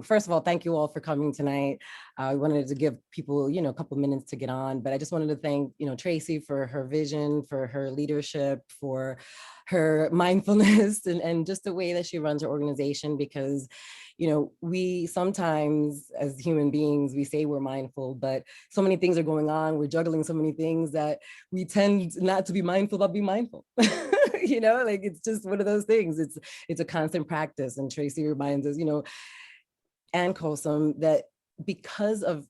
first of all, thank you all for coming tonight. I wanted to give people, a couple minutes to get on, but I just wanted to thank, Tracy for her vision, for her leadership, for her mindfulness, and just the way that she runs her organization, because we sometimes as human beings, we say we're mindful, but so many things are going on. We're juggling so many things that we tend not to be mindful, but be mindful. Like it's just one of those things. It's a constant practice. And Tracy reminds us, and Kosam, that because of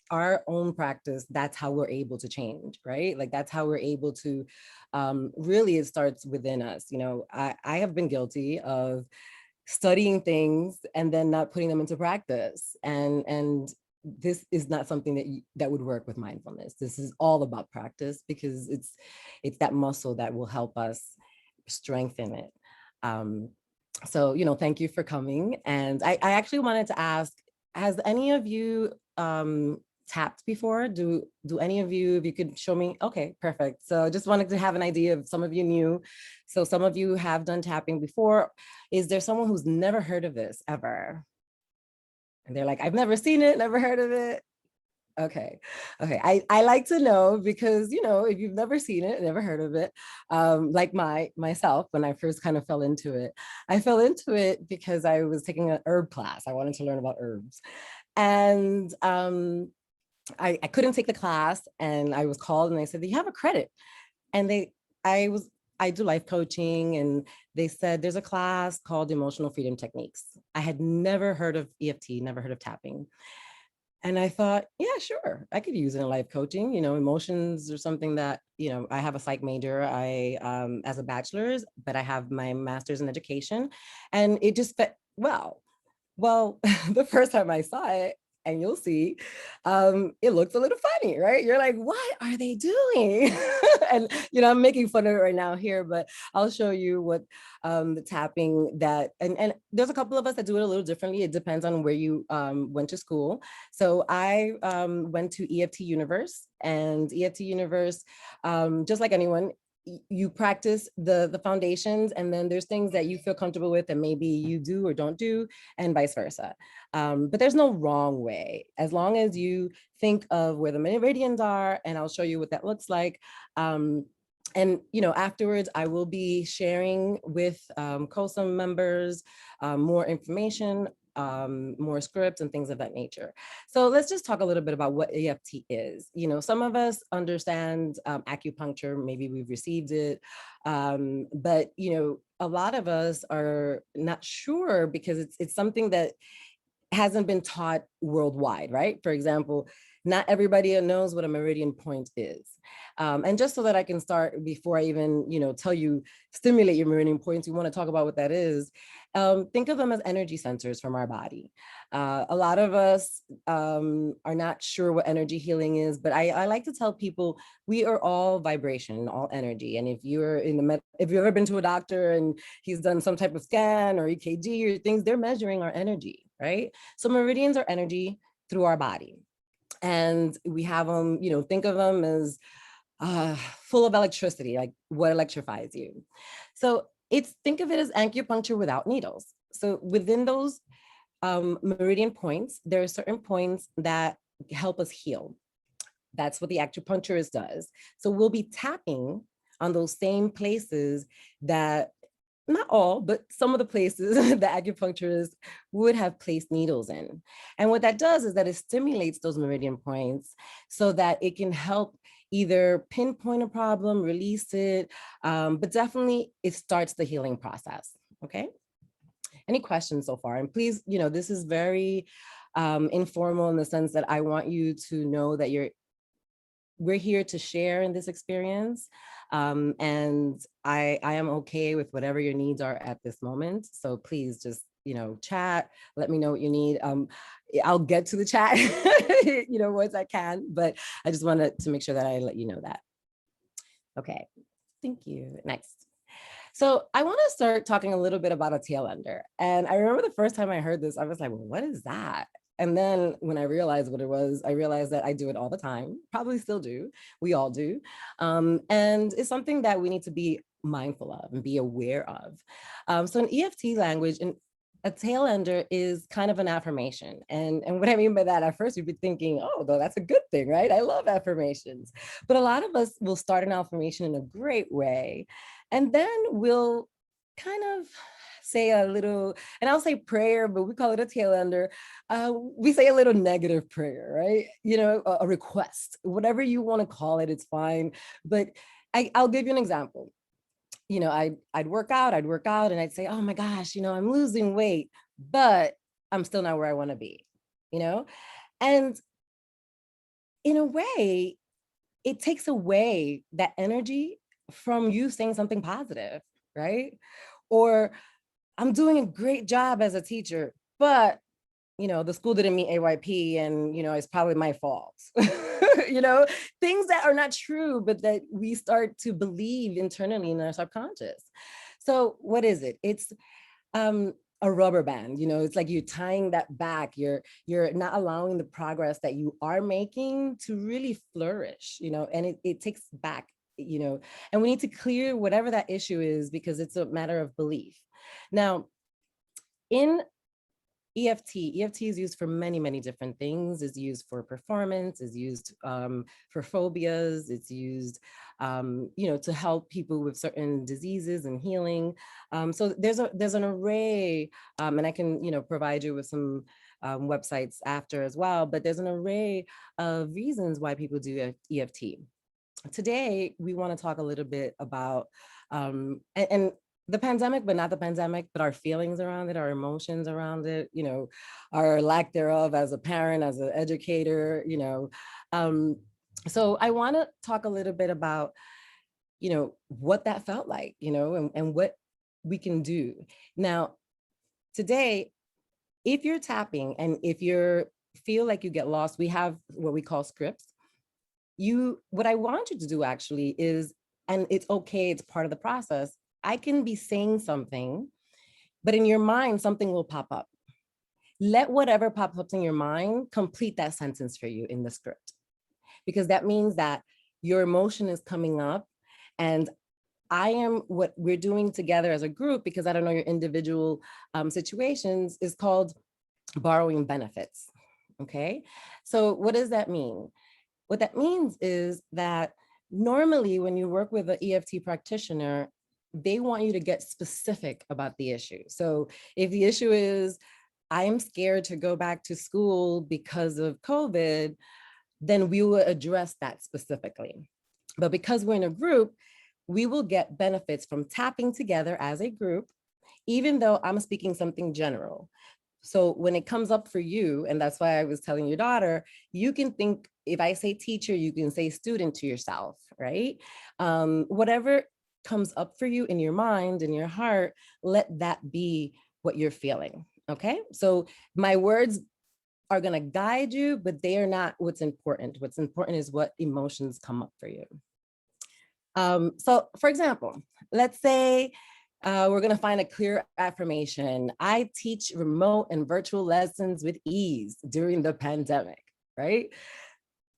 our own practice, that's how we're able to change, right? Like that's how we're able to, really, it starts within us. I have been guilty of studying things and then not putting them into practice. And this is not something that would work with mindfulness. This is all about practice, because it's that muscle that will help us strengthen it. So, thank you for coming. And I actually wanted to ask, has any of you tapped before? Do any of you, if you could show me? Okay, perfect. So I just wanted to have an idea of some of you new. So some of you have done tapping before. Is there someone who's never heard of this ever? And they're like, I've never seen it, never heard of it. Okay. I like to know, because, if you've never seen it, never heard of it, like myself, when I first kind of fell into it, I fell into it because I was taking an herb class. I wanted to learn about herbs. And I couldn't take the class, and I was called and they said, do you have a credit? And I do life coaching, and they said, there's a class called Emotional Freedom Techniques. I had never heard of EFT, never heard of tapping. And I thought, yeah, sure, I could use it in life coaching. Emotions are something that, I have a psych major, as a bachelor's, but I have my master's in education, and it just fit well. Well, the first time I saw it, and you'll see, it looks a little funny, right? You're like, what are they doing? And, I'm making fun of it right now here, but I'll show you what the tapping that, and there's a couple of us that do it a little differently. It depends on where you went to school. So I went to EFT Universe, and EFT Universe, just like anyone, you practice the foundations, and then there's things that you feel comfortable with that maybe you do or don't do, and vice versa. But there's no wrong way, as long as you think of where the meridians are, and I'll show you what that looks like. And afterwards, I will be sharing with COSAM members more information, more scripts and things of that nature. So let's just talk a little bit about what EFT is. Some of us understand acupuncture, maybe we've received it, but a lot of us are not sure, because it's something that hasn't been taught worldwide, right? For example, not everybody knows what a meridian point is. And just so that I can start, before I even, tell you, stimulate your meridian points, we want to talk about what that is. Think of them as energy sensors from our body. A lot of us are not sure what energy healing is, but I like to tell people we are all vibration, all energy. And if you're if you've ever been to a doctor and he's done some type of scan or EKG or things, they're measuring our energy, right? So meridians are energy through our body. And we have them, think of them as full of electricity, like what electrifies you. So think of it as acupuncture without needles. So within those meridian points, there are certain points that help us heal. That's what the acupuncturist does. So we'll be tapping on those same places that, not all, but some of the places that acupuncturists would have placed needles in. And what that does is that it stimulates those meridian points so that it can help either pinpoint a problem, release it, but definitely it starts the healing process, okay? Any questions so far? And please, this is very informal, in the sense that I want you to know that we're here to share in this experience. And I am okay with whatever your needs are at this moment. So please just, chat, let me know what you need. I'll get to the chat, once I can, but I just wanted to make sure that I let you know that. Okay, thank you. Next. So I want to start talking a little bit about a tail ender. And I remember the first time I heard this, I was like, well, what is that? And then when I realized what it was, I realized that I do it all the time, probably still do. We all do. And it's something that we need to be mindful of and be aware of. So in EFT language, and a tail ender is kind of an affirmation. And what I mean by that, at first you'd be thinking, oh, though, that's a good thing, right? I love affirmations. But a lot of us will start an affirmation in a great way. And then we'll kind of say a little, and I'll say prayer, but we call it a tail ender. We say a little negative prayer, right? A request, whatever you want to call it, it's fine. But I'll give you an example. I'd work out, and I'd say, oh my gosh, I'm losing weight, but I'm still not where I want to be, you know? And in a way, it takes away that energy from you saying something positive, right? Or I'm doing a great job as a teacher, but the school didn't meet AYP and, it's probably my fault. Things that are not true, but that we start to believe internally in our subconscious. So what is it? It's a rubber band, it's like you're tying that back. You're not allowing the progress that you are making to really flourish, and it takes back, and we need to clear whatever that issue is, because it's a matter of belief. Now, in EFT is used for many, many different things. It's used for performance, it's used for phobias, it's used, to help people with certain diseases and healing. So there's an array, and I can, provide you with some websites after as well, but there's an array of reasons why people do EFT. Today, we want to talk a little bit about, and the pandemic, but not the pandemic, but our feelings around it, our emotions around it, our lack thereof as a parent, as an educator, So I want to talk a little bit about, what that felt like, and what we can do. Now, today, if you're tapping and if you feel like you get lost, we have what we call scripts. What I want you to do actually is, and it's okay, it's part of the process. I can be saying something, but in your mind, something will pop up. Let whatever pops up in your mind complete that sentence for you in the script, because that means that your emotion is coming up, and what we're doing together as a group, because I don't know your individual situations, is called borrowing benefits. Okay. So what does that mean? What that means is that normally when you work with an EFT practitioner, they want you to get specific about the issue. So if the issue is, I'm scared to go back to school because of COVID, then we will address that specifically. But because we're in a group, we will get benefits from tapping together as a group, even though I'm speaking something general. So when it comes up for you, and that's why I was telling your daughter, you can think, if I say teacher, you can say student to yourself, right? Whatever comes up for you in your mind, in your heart, let that be what you're feeling, okay? So my words are gonna guide you, but they are not what's important. What's important is what emotions come up for you. So for example, let's say we're going to find a clear affirmation. I teach remote and virtual lessons with ease during the pandemic, right?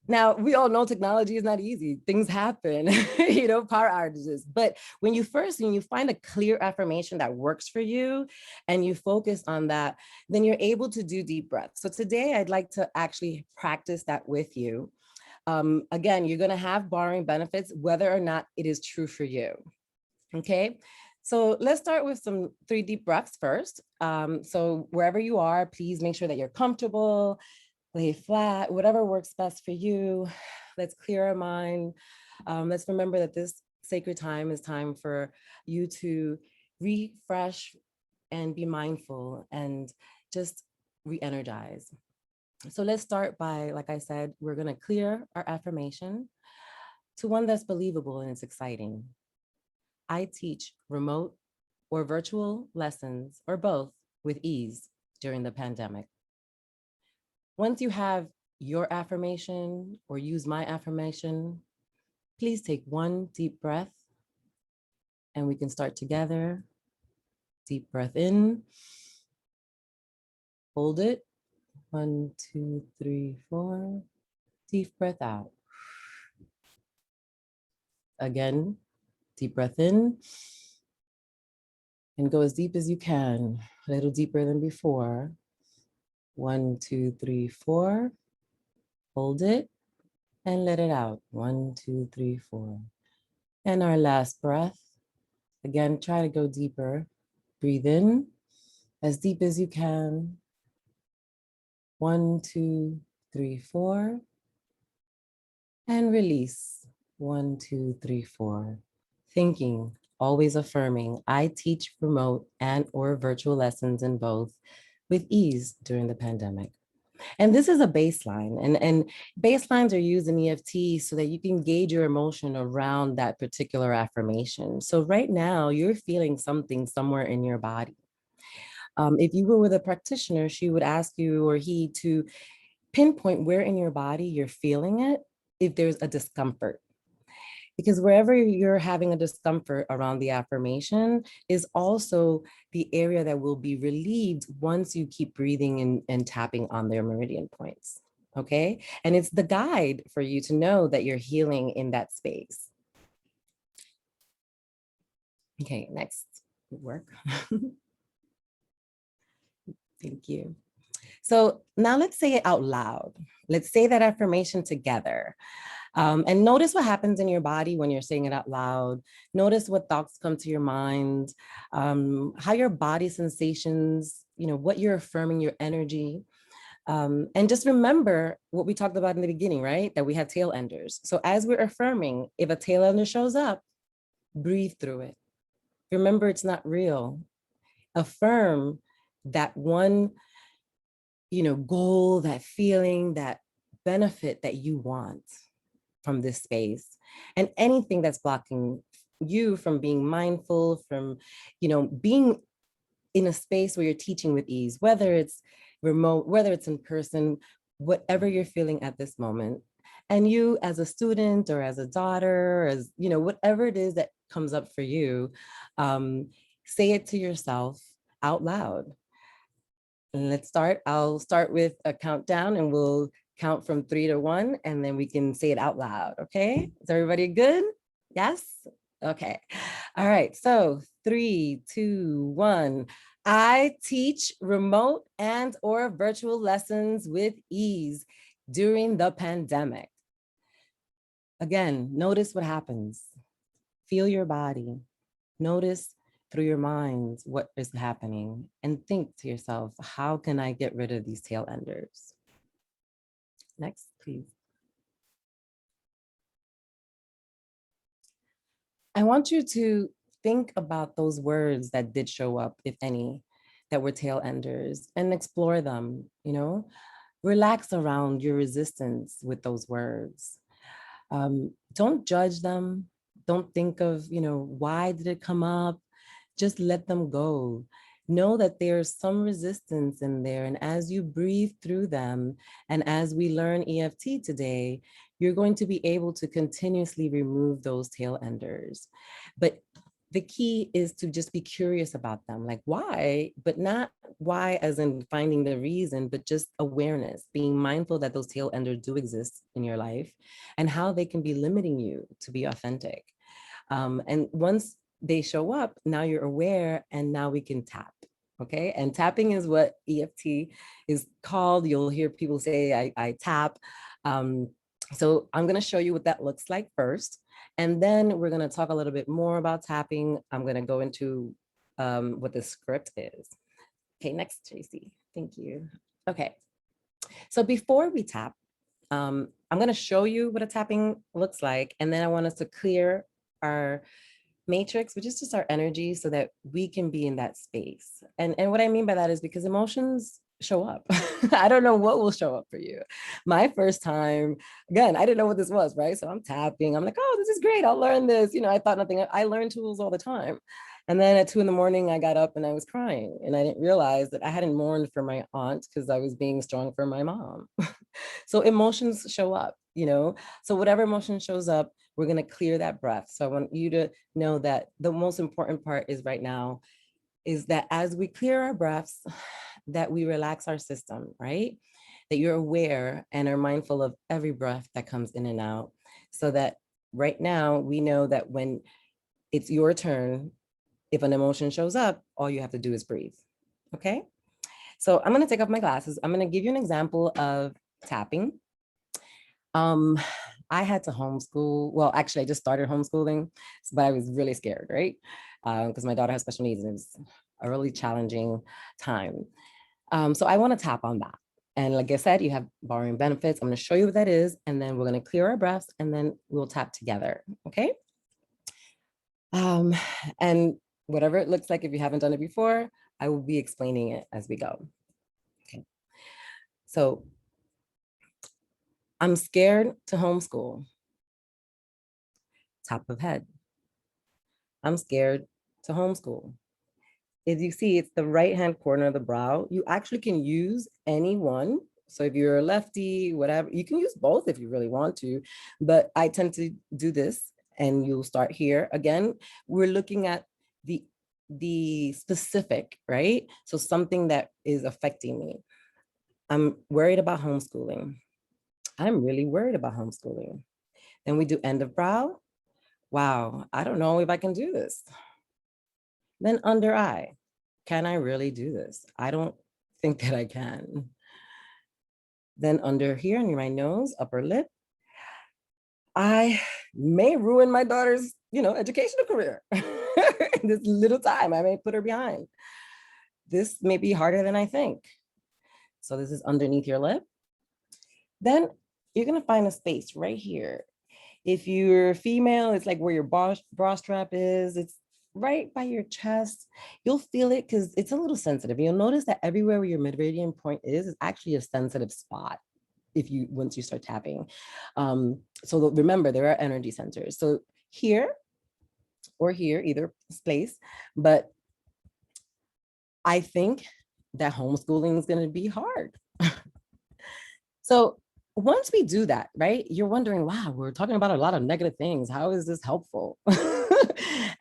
Now, we all know technology is not easy. Things happen, power outages. But when you find a clear affirmation that works for you and you focus on that, then you're able to do deep breaths. So today I'd like to actually practice that with you. Again, you're going to have borrowing benefits, whether or not it is true for you. Okay. So let's start with some 3 deep breaths first. So wherever you are, please make sure that you're comfortable, lay flat, whatever works best for you. Let's clear our mind. Let's remember that this sacred time is time for you to refresh and be mindful and just re-energize. So let's start by, like I said, we're going to clear our affirmation to one that's believable and it's exciting. I teach remote or virtual lessons, or both, with ease during the pandemic. Once you have your affirmation or use my affirmation, please take 1 deep breath and we can start together. Deep breath in, hold it. 1, 2, 3, 4. Deep breath out. Again, deep breath in And go as deep as you can, a little deeper than before. 1, 2, 3, 4. Hold it and let it out. 1, 2, 3, 4. And our last breath. Again, try to go deeper. Breathe in as deep as you can. 1, 2, 3, 4. And release. 1, 2, 3, 4. Thinking, always affirming, I teach remote and or virtual lessons in both with ease during the pandemic. And this is a baseline, and baselines are used in EFT so that you can gauge your emotion around that particular affirmation. So right now you're feeling something somewhere in your body. If you were with a practitioner, she would ask you or he to pinpoint where in your body you're feeling it if there's a discomfort. Because wherever you're having a discomfort around the affirmation is also the area that will be relieved once you keep breathing and tapping on their meridian points. Okay. And it's the guide for you to know that you're healing in that space. Okay, next work. Thank you. So now let's say it out loud. Let's say that affirmation together. And notice what happens in your body when you're saying it out loud. Notice what thoughts come to your mind, how your body sensations, what you're affirming, your energy. And just remember what we talked about in the beginning, right? That we have tail enders. So as we're affirming, if a tail ender shows up, breathe through it. Remember, it's not real. Affirm that one, goal, that feeling, that benefit that you want from this space, and anything that's blocking you from being mindful, from being in a space where you're teaching with ease, whether it's remote, whether it's in person, whatever you're feeling at this moment. And you as a student or as a daughter, as whatever it is that comes up for you, say it to yourself out loud. And let's start. I'll start with a countdown and we'll count from 3 to 1, and then we can say it out loud. Okay. Is everybody good? Yes. Okay. All right. So 3, 2, 1. I teach remote and or virtual lessons with ease during the pandemic. Again, notice what happens. Feel your body. Notice through your mind what is happening, and think to yourself, how can I get rid of these tail enders? Next, please. I want you to think about those words that did show up, if any, that were tail enders, and explore them, relax around your resistance with those words. Don't judge them. Don't think of, why did it come up? Just let them go. Know that there's some resistance in there. And as you breathe through them, and as we learn EFT today, you're going to be able to continuously remove those tail enders. But the key is to just be curious about them, like why, but not why as in finding the reason, but just awareness, being mindful that those tail enders do exist in your life and how they can be limiting you to be authentic. And once they show up, now you're aware, and now we can tap. Okay. And tapping is what EFT is called. You'll hear people say, I tap. So I'm going to show you what that looks like first. And then we're going to talk a little bit more about tapping. I'm going to go into what the script is. Okay, next, Tracy. Thank you. Okay. So before we tap, I'm going to show you what a tapping looks like. And then I want us to clear our matrix, which is just our energy, so that we can be in that space. And what I mean by that is because emotions show up. I don't know what will show up for you. My first time, again, I didn't know what this was, right? So I'm tapping. I'm like, oh, this is great. I'll learn this. I thought nothing. I learn tools all the time. And then at 2 a.m, I got up and I was crying. And I didn't realize that I hadn't mourned for my aunt because I was being strong for my mom. So emotions show up, So whatever emotion shows up, we're going to clear that breath. So I want you to know that the most important part is right now is that as we clear our breaths, that we relax our system, right? That you're aware and are mindful of every breath that comes in and out, so that right now we know that when it's your turn, If an emotion shows up, all you have to do is breathe. Okay. So I'm going to take off my glasses. I'm going to give you an example of tapping. Um, I had to homeschool. Well, actually, I just started homeschooling, but I was really scared, right? Because my daughter has special needs and it was a really challenging time. So I want to tap on that. And like I said, you have borrowing benefits. I'm going to show you what that is, and then we're going to clear our breaths, and then we'll tap together. Okay. Um, and whatever it looks like, if you haven't done it before, I will be explaining it as we go. Okay. So I'm scared to homeschool. Top of head. I'm scared to homeschool. As you see, it's the right-hand corner of the brow. You actually can use any one. So if you're a lefty, whatever, you can use both if you really want to, but I tend to do this, and you'll start here. Again, we're looking at the specific, right? So something that is affecting me. I'm worried about homeschooling. I'm really worried about homeschooling. Then we do end of brow. Wow, I don't know if I can do this. Then under eye. Can I really do this? I don't think that I can. Then under here, near my nose, upper lip, I may ruin my daughter's, educational career. This little time, I may put her behind. This may be harder than I think. So this is underneath your lip. Then you're gonna find a space right here. If you're female, it's like where your bra strap is. It's right by your chest. You'll feel it because it's a little sensitive. You'll notice that everywhere where your meridian point is actually a sensitive spot once you start tapping. So remember, there are energy centers. So here or here, either place, but I think that homeschooling is going to be hard. So once we do that, right, you're wondering, wow, we're talking about a lot of negative things. How is this helpful?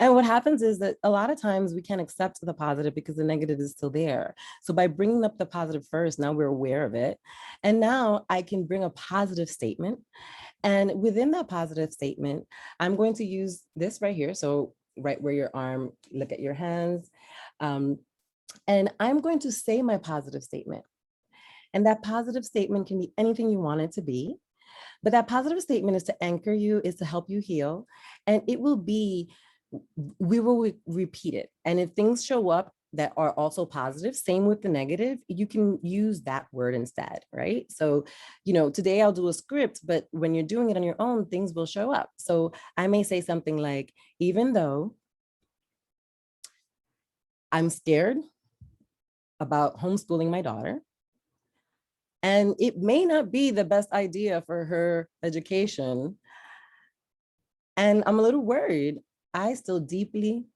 And what happens is that a lot of times we can't accept the positive because the negative is still there. So by bringing up the positive first, now we're aware of it. And now I can bring a positive statement. And within that positive statement, I'm going to use this right here. So right where your arm, look at your hands. And I'm going to say my positive statement. And that positive statement can be anything you want it to be. But that positive statement is to anchor you, is to help you heal. And it will be, we will repeat it. And if things show up that are also positive, same with the negative, you can use that word instead, right? So, today I'll do a script, but when you're doing it on your own, things will show up. So I may say something like, even though I'm scared about homeschooling my daughter, and it may not be the best idea for her education, and I'm a little worried, I still deeply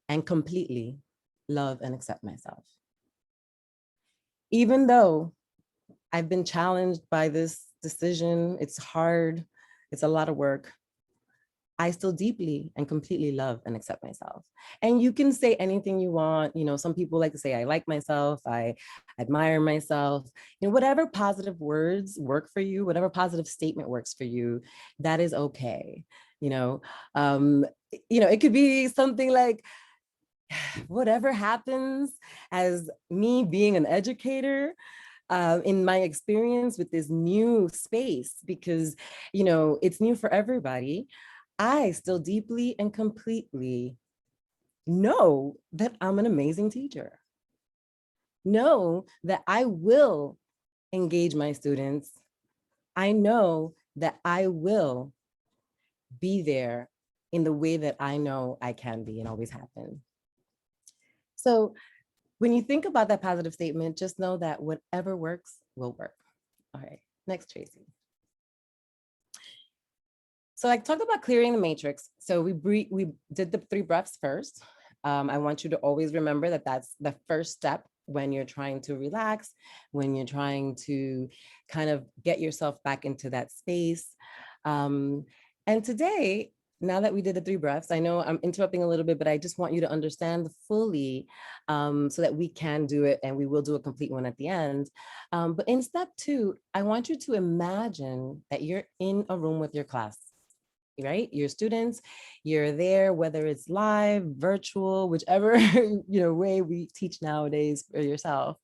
and completely love and accept myself. Even though I've been challenged by this decision, it's hard, it's a lot of work, I still deeply and completely love and accept myself. And you can say anything you want. Some people like to say, I like myself, I admire myself. Whatever positive words work for you, whatever positive statement works for you, that is okay. It could be something like, whatever happens as me being an educator, in my experience with this new space, because, it's new for everybody, I still deeply and completely know that I'm an amazing teacher. Know that I will engage my students. I know that I will be there in the way that I know I can be and always have been. So when you think about that positive statement, just know that whatever works will work. All right, next, Tracy. So I talked about clearing the matrix. So we did the 3 breaths first. I want you to always remember that that's the first step when you're trying to relax, when you're trying to kind of get yourself back into that space. And today, now that we did the 3 breaths, I know I'm interrupting a little bit, but I just want you to understand fully, so that we can do it, and we will do a complete one at the end. But in step 2, I want you to imagine that you're in a room with your class. right? Your students, you're there, whether it's live, virtual, whichever way we teach nowadays for yourself.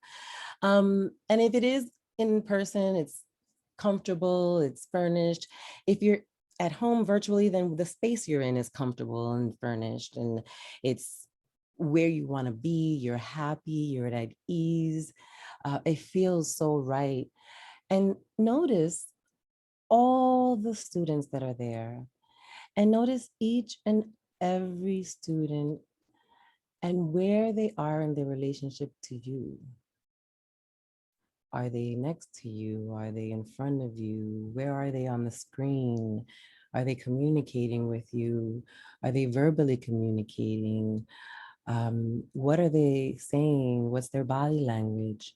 And if it is in person, it's comfortable, it's furnished. If you're at home virtually, then the space you're in is comfortable and furnished, and it's where you want to be. You're happy, you're at ease. It feels so right. And notice all the students that are there, and notice each and every student and where they are in their relationship to you. Are they next to you? Are they in front of you? Where are they on the screen? Are they communicating with you? Are they verbally communicating? What are they saying? What's their body language?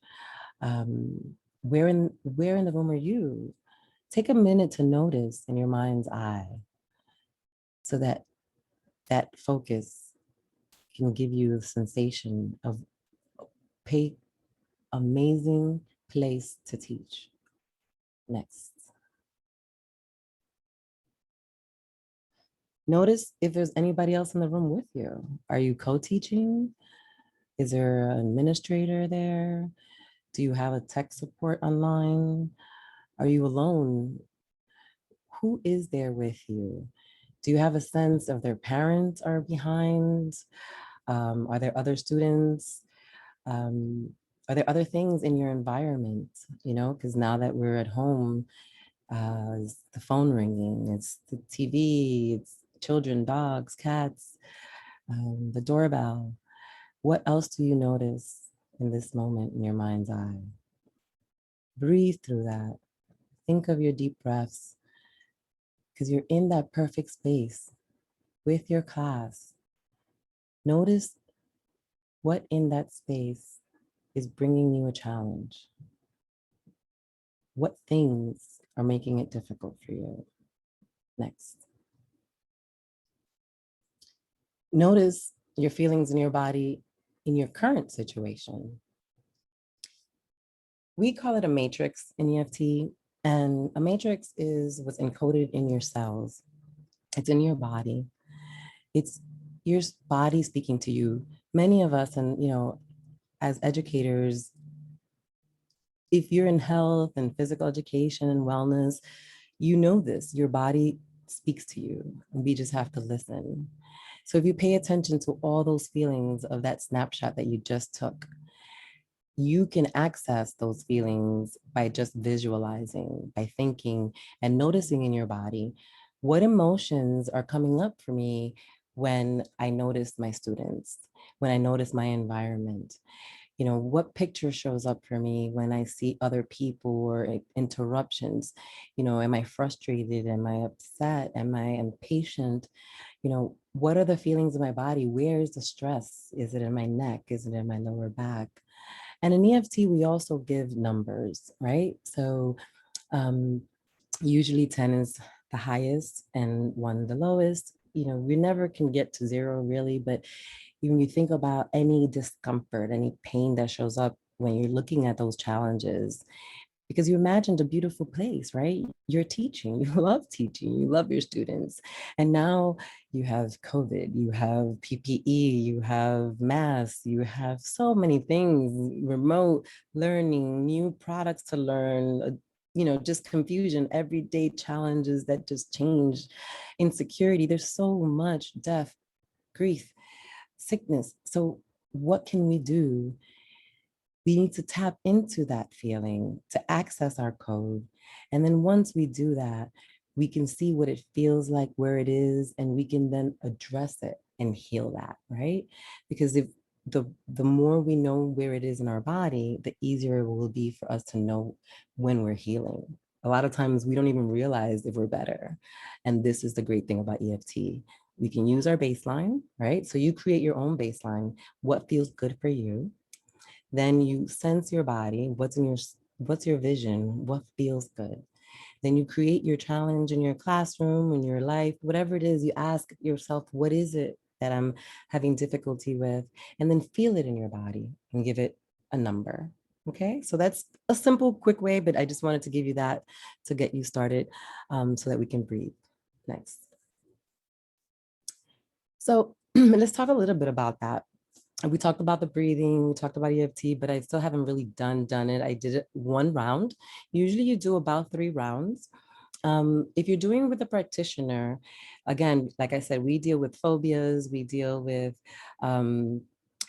Where in the room are you? Take a minute to notice in your mind's eye, so that that focus can give you the sensation of pay amazing place to teach. Next. Notice if there's anybody else in the room with you. Are you co-teaching? Is there an administrator there? Do you have a tech support online? Are you alone? Who is there with you? Do you have a sense of their parents are behind? Are there other students? Um, are there other things in your environment? Because now that we're at home, it's the phone ringing, it's the TV, it's children, dogs, cats, the doorbell. What else do you notice in this moment in your mind's eye? Breathe through that. Think of your deep breaths, because you're in that perfect space with your class. Notice what in that space is bringing you a challenge. What things are making it difficult for you? Next. Notice your feelings in your body in your current situation. We call it a matrix in EFT, and a matrix is what's encoded in your cells. It's in your body. It's your body speaking to you. Many of us, and as educators, if you're in health and physical education and wellness, you know this. Your body speaks to you, and we just have to listen. So if you pay attention to all those feelings of that snapshot that you just took, you can access those feelings by just visualizing, by thinking and noticing in your body what emotions are coming up for me when I notice my students, when I notice my environment. What picture shows up for me when I see other people or interruptions. Am I frustrated? Am I upset? Am I impatient? What are the feelings in my body? Where is the stress? Is it in my neck? Is it in my lower back? And in EFT, we also give numbers, right? So usually 10 is the highest and 1 the lowest. We never can get to 0 really, but when you think about any discomfort, any pain that shows up when you're looking at those challenges, because you imagined a beautiful place, right? You're teaching, you love teaching, you love your students. And now you have COVID, you have PPE, you have masks, you have so many things, remote learning, new products to learn, just confusion, everyday challenges that just change, insecurity. There's so much death, grief, sickness. So what can we do? We need to tap into that feeling to access our code. And then once we do that, we can see what it feels like, where it is, and we can then address it and heal that, right? Because if the more we know where it is in our body, the easier it will be for us to know when we're healing. A lot of times we don't even realize if we're better. And this is the great thing about EFT. We can use our baseline, right? So you create your own baseline, what feels good for you. Then you sense your body, what's your vision, what feels good. Then you create your challenge in your classroom, in your life, whatever it is, you ask yourself, what is it that I'm having difficulty with? And then feel it in your body and give it a number. Okay, so that's a simple, quick way, but I just wanted to give you that to get you started so that we can breathe. Next. So let's talk a little bit about that. We talked about the breathing, we talked about EFT, but I still haven't really done it. I did it one round. Usually you do about 3 rounds. If you're doing it with a practitioner, again, like I said, we deal with phobias, we deal with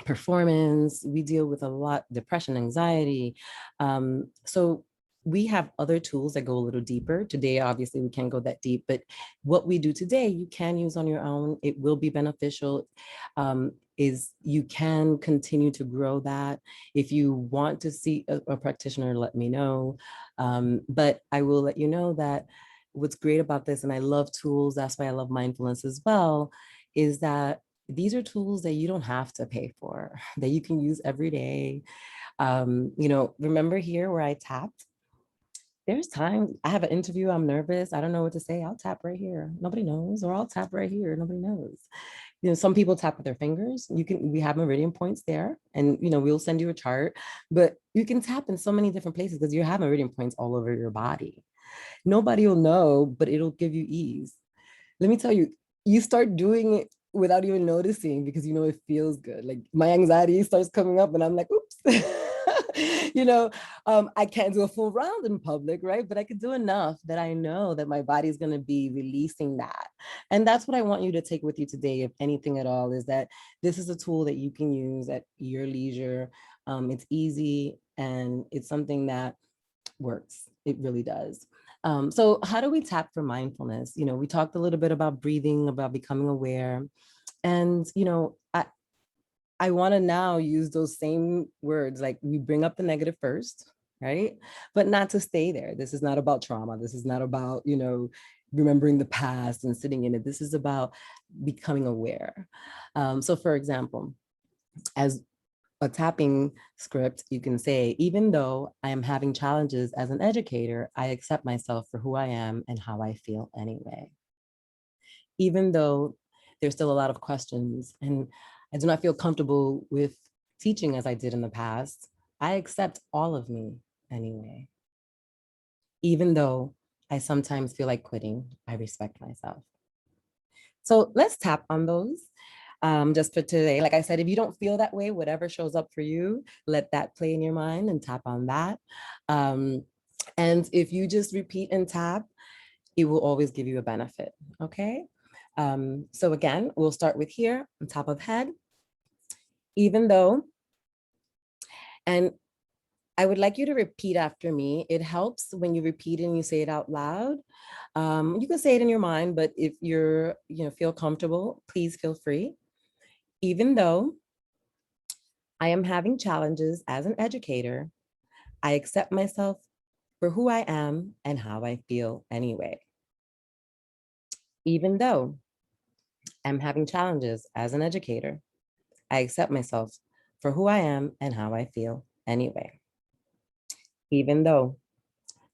performance, we deal with a lot, depression, anxiety. So we have other tools that go a little deeper. Today, obviously, we can't go that deep, but what we do today, you can use on your own. It will be beneficial. Is you can continue to grow that. If you want to see a practitioner, let me know. But I will let you know that what's great about this, and I love tools, that's why I love mindfulness as well, is that these are tools that you don't have to pay for, that you can use every day. Remember here where I tapped? There's times I have an interview, I'm nervous, I don't know what to say. I'll tap right here. Nobody knows, or I'll tap right here. Nobody knows. Some people tap with their fingers. We have meridian points there, and we'll send you a chart, but you can tap in so many different places because you have meridian points all over your body. Nobody will know, but it'll give you ease. Let me tell you, you start doing it without even noticing because it feels good. Like my anxiety starts coming up and I'm like, oops. I can't do a full round in public, right? But I could do enough that I know that my body's going to be releasing that. And that's what I want you to take with you today, if anything at all, is that this is a tool that you can use at your leisure. It's easy and it's something that works. It really does. So how do we tap for mindfulness? We talked a little bit about breathing, about becoming aware. And, I want to now use those same words, like we bring up the negative first, right? But not to stay there. This is not about trauma. This is not about, remembering the past and sitting in it. This is about becoming aware. So for example, as a tapping script, you can say, even though I am having challenges as an educator, I accept myself for who I am and how I feel anyway. Even though there's still a lot of questions and I do not feel comfortable with teaching as I did in the past, I accept all of me anyway. Even though I sometimes feel like quitting, I respect myself. So let's tap on those. Just for today. Like I said, if you don't feel that way, whatever shows up for you, let that play in your mind and tap on that. And if you just repeat and tap, it will always give you a benefit, okay? So again, we'll start with here on top of head, even though, and I would like you to repeat after me. It helps when you repeat and you say it out loud. You can say it in your mind, but if feel comfortable, please feel free. Even though I am having challenges as an educator, I accept myself for who I am and how I feel anyway. Even though I'm having challenges as an educator, I accept myself for who I am and how I feel anyway. Even though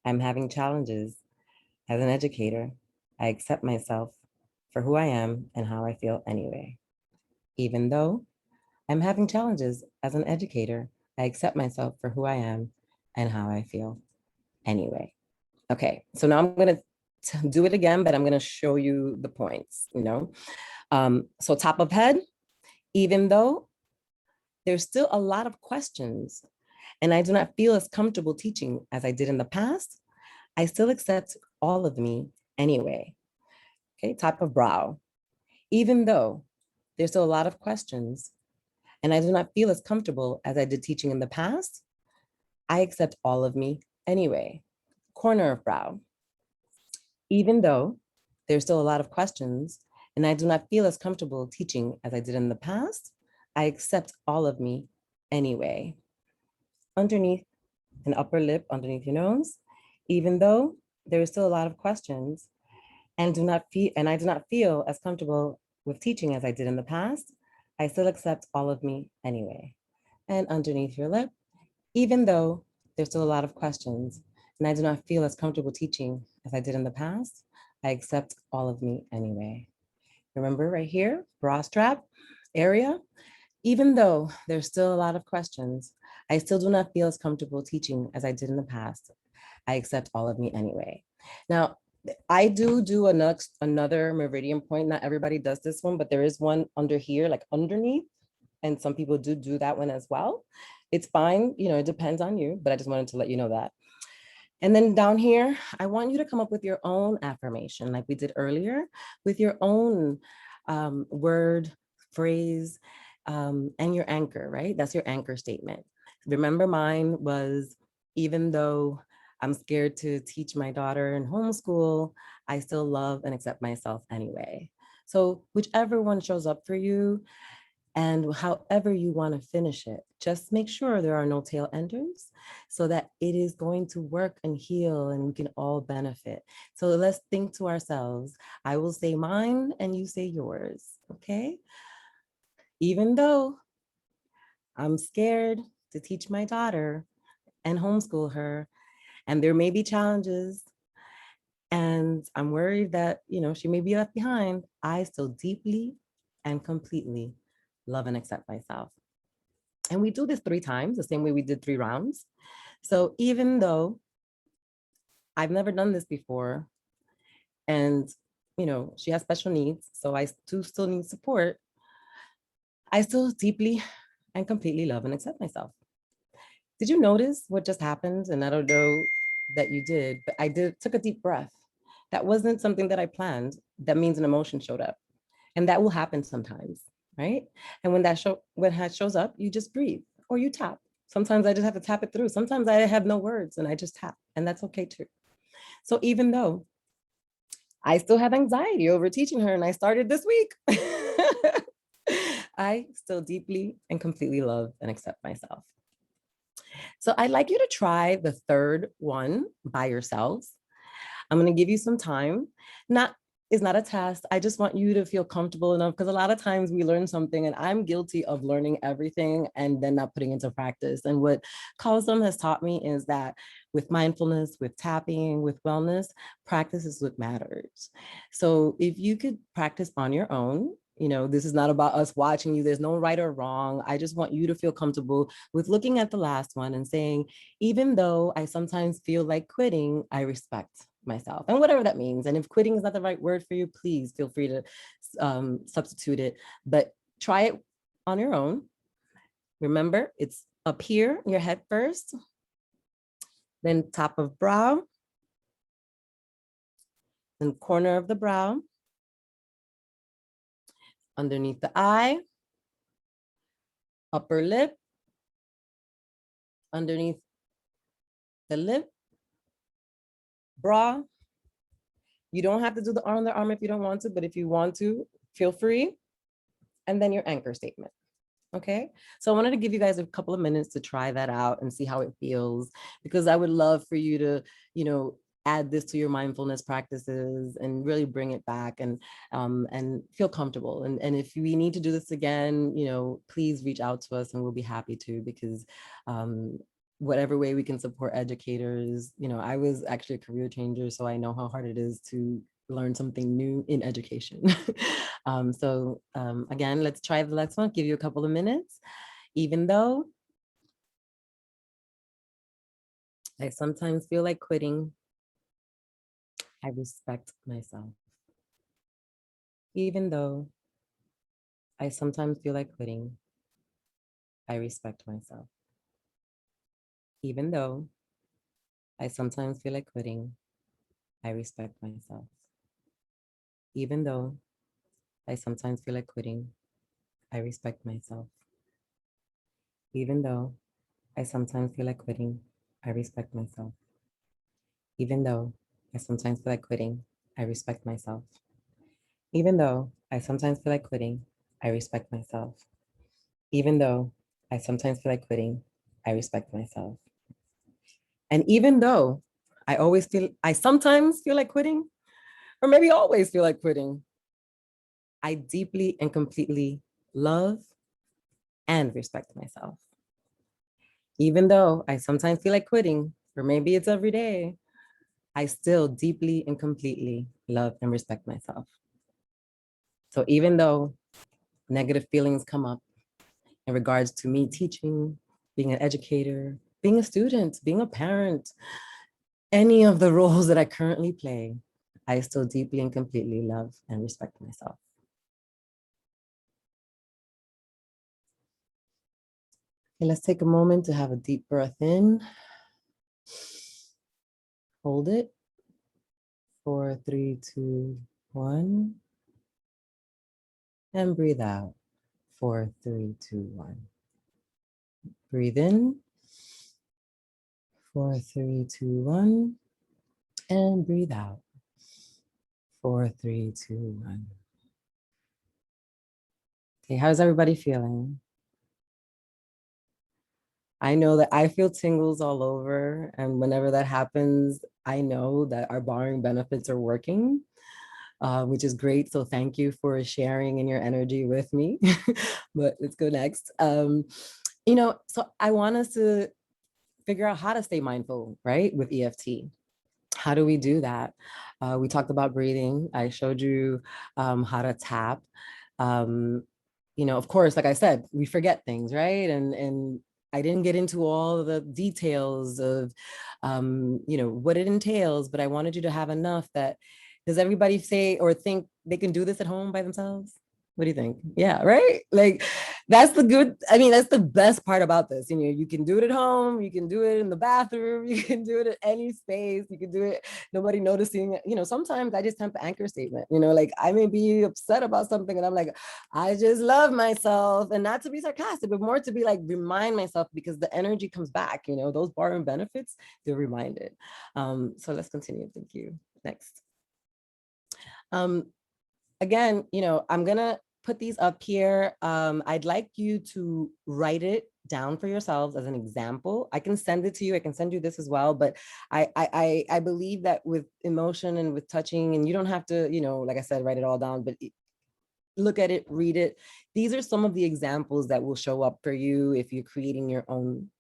I'm having challenges as an educator, I accept myself for who I am and how I feel anyway. Even though I'm having challenges as an educator, I accept myself for who I am and how I feel anyway. Okay, so now I'm going to do it again, but I'm going to show you the points, So top of head, even though there's still a lot of questions and I do not feel as comfortable teaching as I did in the past, I still accept all of me anyway. Okay, top of brow, even though there's still a lot of questions and I do not feel as comfortable as I did teaching in the past, I accept all of me anyway. Corner of brow, even though there's still a lot of questions and I do not feel as comfortable teaching as I did in the past, I accept all of me anyway. Underneath an upper lip, underneath your nose, even though there is still a lot of questions and I do not feel as comfortable with teaching as I did in the past, I still accept all of me anyway. And underneath your lip, even though there's still a lot of questions and I do not feel as comfortable teaching as I did in the past, I accept all of me anyway. Remember right here, bra strap area, even though there's still a lot of questions, I still do not feel as comfortable teaching as I did in the past. I accept all of me anyway. Now, I do another meridian point. Not everybody does this one, but there is one under here, like underneath. And some people do that one as well. It's fine, it depends on you, but I just wanted to let you know that. And then down here, I want you to come up with your own affirmation, like we did earlier, with your own word, phrase, and your anchor, right? That's your anchor statement. Remember, mine was, even though I'm scared to teach my daughter in homeschool, I still love and accept myself anyway. So whichever one shows up for you, and however you want to finish it, just make sure there are no tail enders so that it is going to work and heal and we can all benefit. So let's think to ourselves. I will say mine and you say yours, okay? Even though I'm scared to teach my daughter and homeschool her, and there may be challenges, and I'm worried that, she may be left behind, I still deeply and completely love and accept myself. And we do this 3 times, the same way we did 3 rounds. So even though I've never done this before, and she has special needs, so I do still need support, I still deeply and completely love and accept myself. Did you notice what just happened? And I don't know that you did, but I took a deep breath. That wasn't something that I planned. That means an emotion showed up. And that will happen sometimes, right? And when that shows up, you just breathe or you tap. Sometimes I just have to tap it through. Sometimes I have no words and I just tap, and that's okay too. So even though I still have anxiety over teaching her, and I started this week, I still deeply and completely love and accept myself. So I'd like you to try the third one by yourselves. I'm going to give you some time. It's not a test. I just want you to feel comfortable enough, because a lot of times we learn something, and I'm guilty of learning everything and then not putting into practice. And what Calm has taught me is that with mindfulness, with tapping, with wellness, practice is what matters. So if you could practice on your own, this is not about us watching you. There's no right or wrong. I just want you to feel comfortable with looking at the last one and saying, even though I sometimes feel like quitting, I respect myself, and whatever that means. And if quitting is not the right word for you, please feel free to substitute it, but try it on your own. Remember, it's up here, your head first, then top of brow, then corner of the brow, underneath the eye, upper lip, underneath the lip, brow. You don't have to do the arm the arm if you don't want to, but if you want to, feel free. And then your anchor statement. Okay, so I wanted to give you guys a couple of minutes to try that out and see how it feels, because I would love for you to, add this to your mindfulness practices and really bring it back and feel comfortable. And if we need to do this again, please reach out to us and we'll be happy to, because whatever way we can support educators, I was actually a career changer, so I know how hard it is to learn something new in education. Again, let's try the next one, give you a couple of minutes. Even though I sometimes feel like quitting, I respect myself. Even though I sometimes feel like quitting, I respect myself. Even though I sometimes feel like quitting, I respect myself. Even though I sometimes feel like quitting, I respect myself. Even though I sometimes feel like quitting, I respect myself. Even though I sometimes feel like quitting, I respect myself. Even though I sometimes feel like quitting, I respect myself. Even though I sometimes feel like quitting, I respect myself. And even though I sometimes feel like quitting, or maybe always feel like quitting, I deeply and completely love and respect myself. Even though I sometimes feel like quitting, or maybe it's every day, I still deeply and completely love and respect myself. So even though negative feelings come up in regards to me teaching, being an educator, being a student, being a parent, any of the roles that I currently play, I still deeply and completely love and respect myself. Okay, let's take a moment to have a deep breath in. Hold it. 4, 3, 2, 1. And breathe out. 4, 3, 2, 1. Breathe in. 4, 3, 2, 1. And breathe out. 4, 3, 2, 1. Okay, how's everybody feeling? I know that I feel tingles all over. And whenever that happens, I know that our borrowing benefits are working, which is great. So thank you for sharing in your energy with me. But let's go next. So I want us to figure out how to stay mindful, right, with EFT. How do we do that? We talked about breathing. I showed you how to tap. Um, of course, like I said, we forget things, right? And I didn't get into all the details of, what it entails, but I wanted you to have enough that, does everybody say or think they can do this at home by themselves? What do you think? Yeah, right? Like that's the best part about this. You can do it at home, you can do it in the bathroom, you can do it at any space, you can do it, nobody noticing. Sometimes I just temp anchor statement, like I may be upset about something and I'm like, I just love myself. And not to be sarcastic, but more to be like, remind myself, because the energy comes back, those borrowing benefits, they're reminded. So let's continue. Thank you. Next. Again, I'm gonna put these up here. I'd like you to write it down for yourselves as an example. I can send it to you. I can send you this as well. But I believe that with emotion and with touching, and you don't have to, like I said, write it all down, but look at it, read it. These are some of the examples that will show up for you if you're creating your own.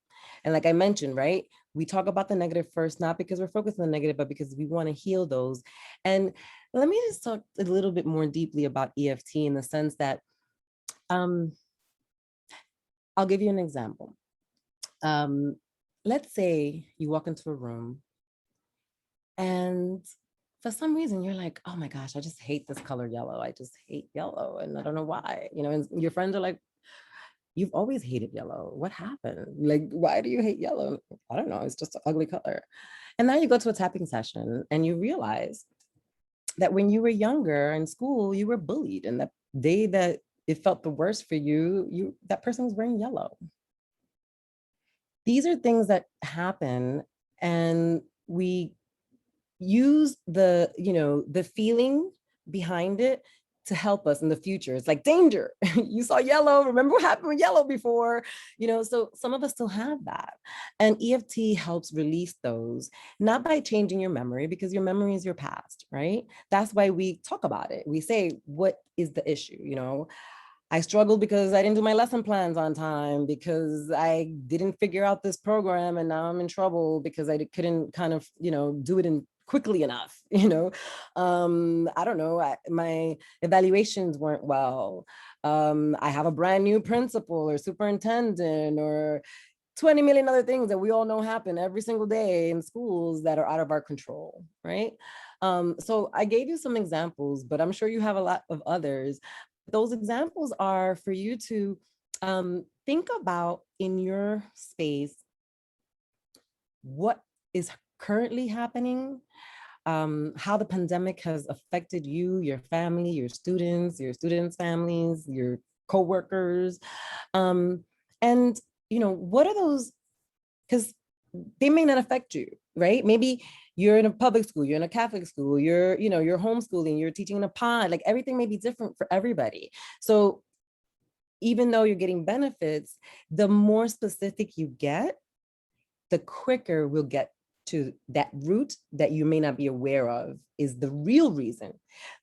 And like I mentioned, right, we talk about the negative first, not because we're focused on the negative, but because we want to heal those. And let me just talk a little bit more deeply about EFT in the sense that I'll give you an example. Let's say you walk into a room and for some reason you're like, oh my gosh, I just hate this color yellow. I just hate yellow. And I don't know why, and your friends are like, you've always hated yellow. What happened? Like, why do you hate yellow? I don't know. It's just an ugly color. And now you go to a tapping session and you realize that when you were younger in school, you were bullied. And that day that it felt the worst for you, that person was wearing yellow. These are things that happen, and we use the feeling behind it to help us in the future. It's like danger. You saw yellow. Remember what happened with yellow before? So some of us still have that. And EFT helps release those, not by changing your memory, because your memory is your past, right? That's why we talk about it. We say, what is the issue? I struggled because I didn't do my lesson plans on time, because I didn't figure out this program, and now I'm in trouble because I couldn't kind of, do it in quickly enough. I don't know, my evaluations weren't well. I have a brand new principal or superintendent or 20 million other things that we all know happen every single day in schools that are out of our control, right? So I gave you some examples, but I'm sure you have a lot of others. Those examples are for you to think about in your space what is currently happening, how the pandemic has affected you, your family, your students' families, your coworkers, and what are those? Because they may not affect you, right? Maybe you're in a public school, you're in a Catholic school, you're homeschooling, you're teaching in a pod, like everything may be different for everybody. So even though you're getting benefits, the more specific you get, the quicker we'll get to that root that you may not be aware of is the real reason.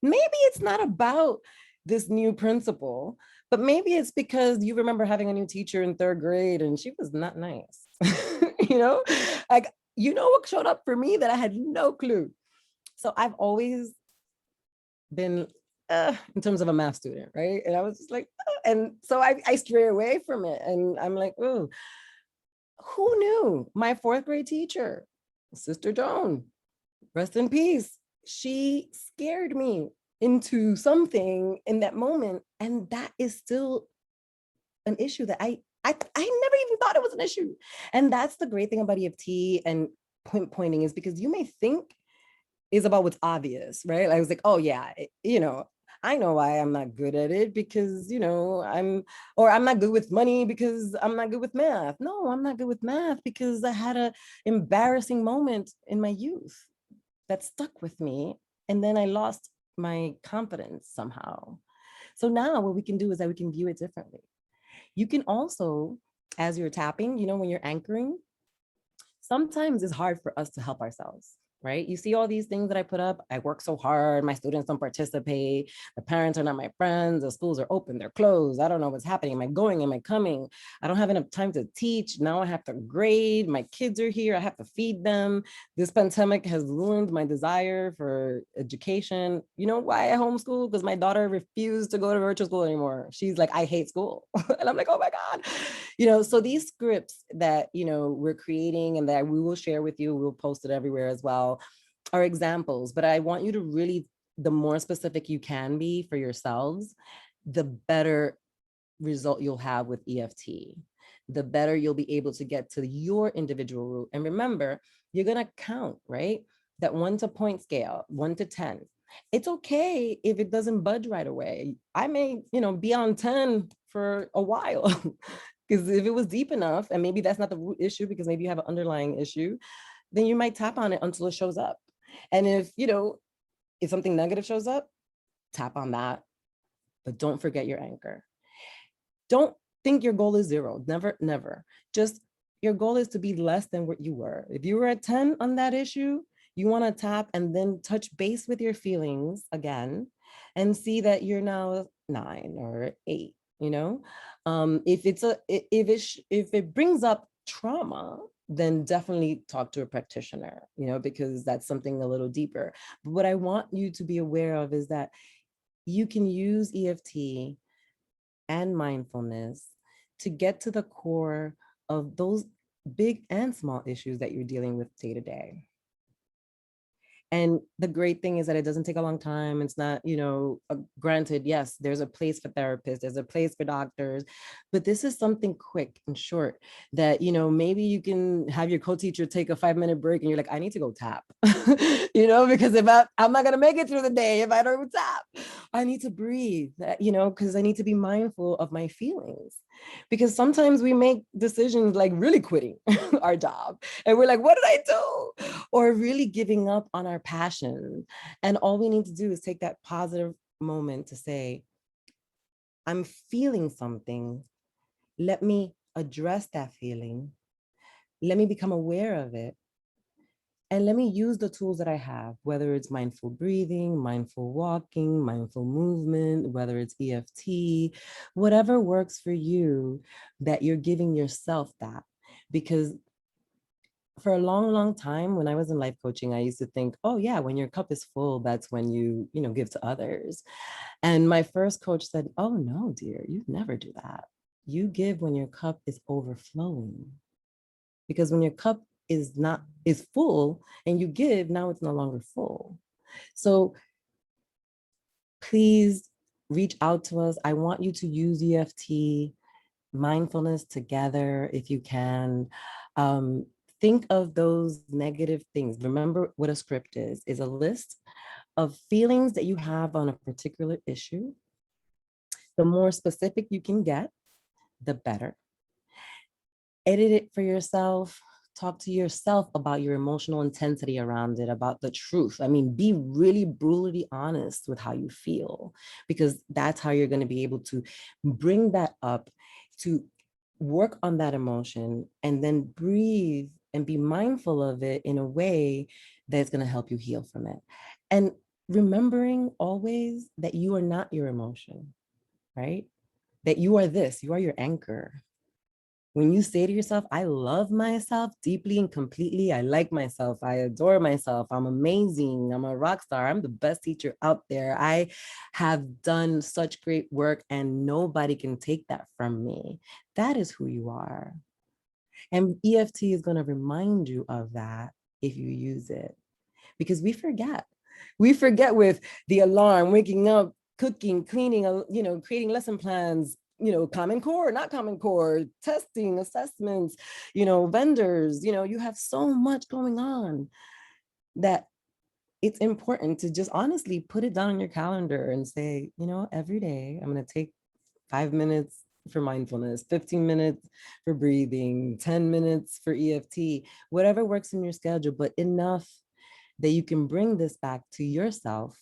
Maybe it's not about this new principal, but maybe it's because you remember having a new teacher in third grade and she was not nice. Like, what showed up for me that I had no clue. So I've always been in terms of a math student, right? And I was just like, and so I stray away from it. And I'm like, oh, who knew? My fourth grade teacher, Sister Joan, rest in peace. she scared me into something in that moment. And that is still an issue that I never even thought it was an issue. And that's the great thing about EFT and pointing is because you may think is about what's obvious, right? I was like, oh yeah, I know why I'm not good at it because, I'm not good with money because I'm not good with math. No, I'm not good with math because I had a embarrassing moment in my youth that stuck with me. And then I lost my confidence somehow. So now what we can do is that we can view it differently. You can also, as you're tapping, when you're anchoring, sometimes it's hard for us to help ourselves, right? You see all these things that I put up. I work so hard. My students don't participate. The parents are not my friends. The schools are open. They're closed. I don't know what's happening. Am I going? Am I coming? I don't have enough time to teach. Now I have to grade. My kids are here. I have to feed them. This pandemic has ruined my desire for education. You know why I homeschool? Because my daughter refused to go to virtual school anymore. She's like, I hate school. And I'm like, oh my God. So these scripts that, we're creating and that we will share with you, we'll post it everywhere as well, are examples. But I want you to really, the more specific you can be for yourselves, the better result you'll have with EFT, the better you'll be able to get to your individual root. And remember, you're going to count, right? That 1 to point scale, 1 to 10. It's okay if it doesn't budge right away. I may, be on 10 for a while. Because if it was deep enough, and maybe that's not the root issue, because maybe you have an underlying issue, then you might tap on it until it shows up. And if something negative shows up, tap on that. But don't forget your anchor. Don't think your goal is 0. Never, never. Just your goal is to be less than what you were. If you were at 10 on that issue, you want to tap and then touch base with your feelings again and see that you're now 9 or 8. If it brings up trauma, then definitely talk to a practitioner, because that's something a little deeper. But what I want you to be aware of is that you can use EFT and mindfulness to get to the core of those big and small issues that you're dealing with day to day. And the great thing is that it doesn't take a long time. It's not, granted, yes, there's a place for therapists, there's a place for doctors, but this is something quick and short that, maybe you can have your co-teacher take a 5-minute break and you're like, I need to go tap, because if I'm not going to make it through the day if I don't tap. I need to breathe, because I need to be mindful of my feelings. Because sometimes we make decisions like really quitting our job and we're like, what did I do? Or really giving up on our passion. And all we need to do is take that positive moment to say, I'm feeling something. Let me address that feeling. Let me become aware of it. And let me use the tools that I have, whether it's mindful breathing, mindful walking, mindful movement, whether it's EFT, whatever works for you, that you're giving yourself that. Because for a long, long time, when I was in life coaching, I used to think, oh yeah, when your cup is full, that's when you give to others. And my first coach said, oh no, dear, you never do that. You give when your cup is overflowing. Because when your cup is full and you give, now it's no longer full. So please reach out to us. I want you to use EFT, mindfulness together if you can. Think of those negative things. Remember what a script is a list of feelings that you have on a particular issue. The more specific you can get, the better. Edit it for yourself. Talk to yourself about your emotional intensity around it, about the truth. I mean, be really brutally honest with how you feel, because that's how you're going to be able to bring that up, to work on that emotion, and then breathe and be mindful of it in a way that's going to help you heal from it. And remembering always that you are not your emotion, right? That you are this, you are your anchor. When you say to yourself, I love myself deeply and completely, I like myself, I adore myself, I'm amazing, I'm a rock star, I'm the best teacher out there, I have done such great work and nobody can take that from me. That is who you are. And EFT is going to remind you of that if you use it, because we forget. We forget with the alarm, waking up, cooking, cleaning, creating lesson plans, Common Core, not Common Core, testing, assessments, vendors, you have so much going on that it's important to just honestly put it down on your calendar and say, every day I'm going to take 5 minutes for mindfulness, 15 minutes for breathing, 10 minutes for EFT, whatever works in your schedule, but enough that you can bring this back to yourself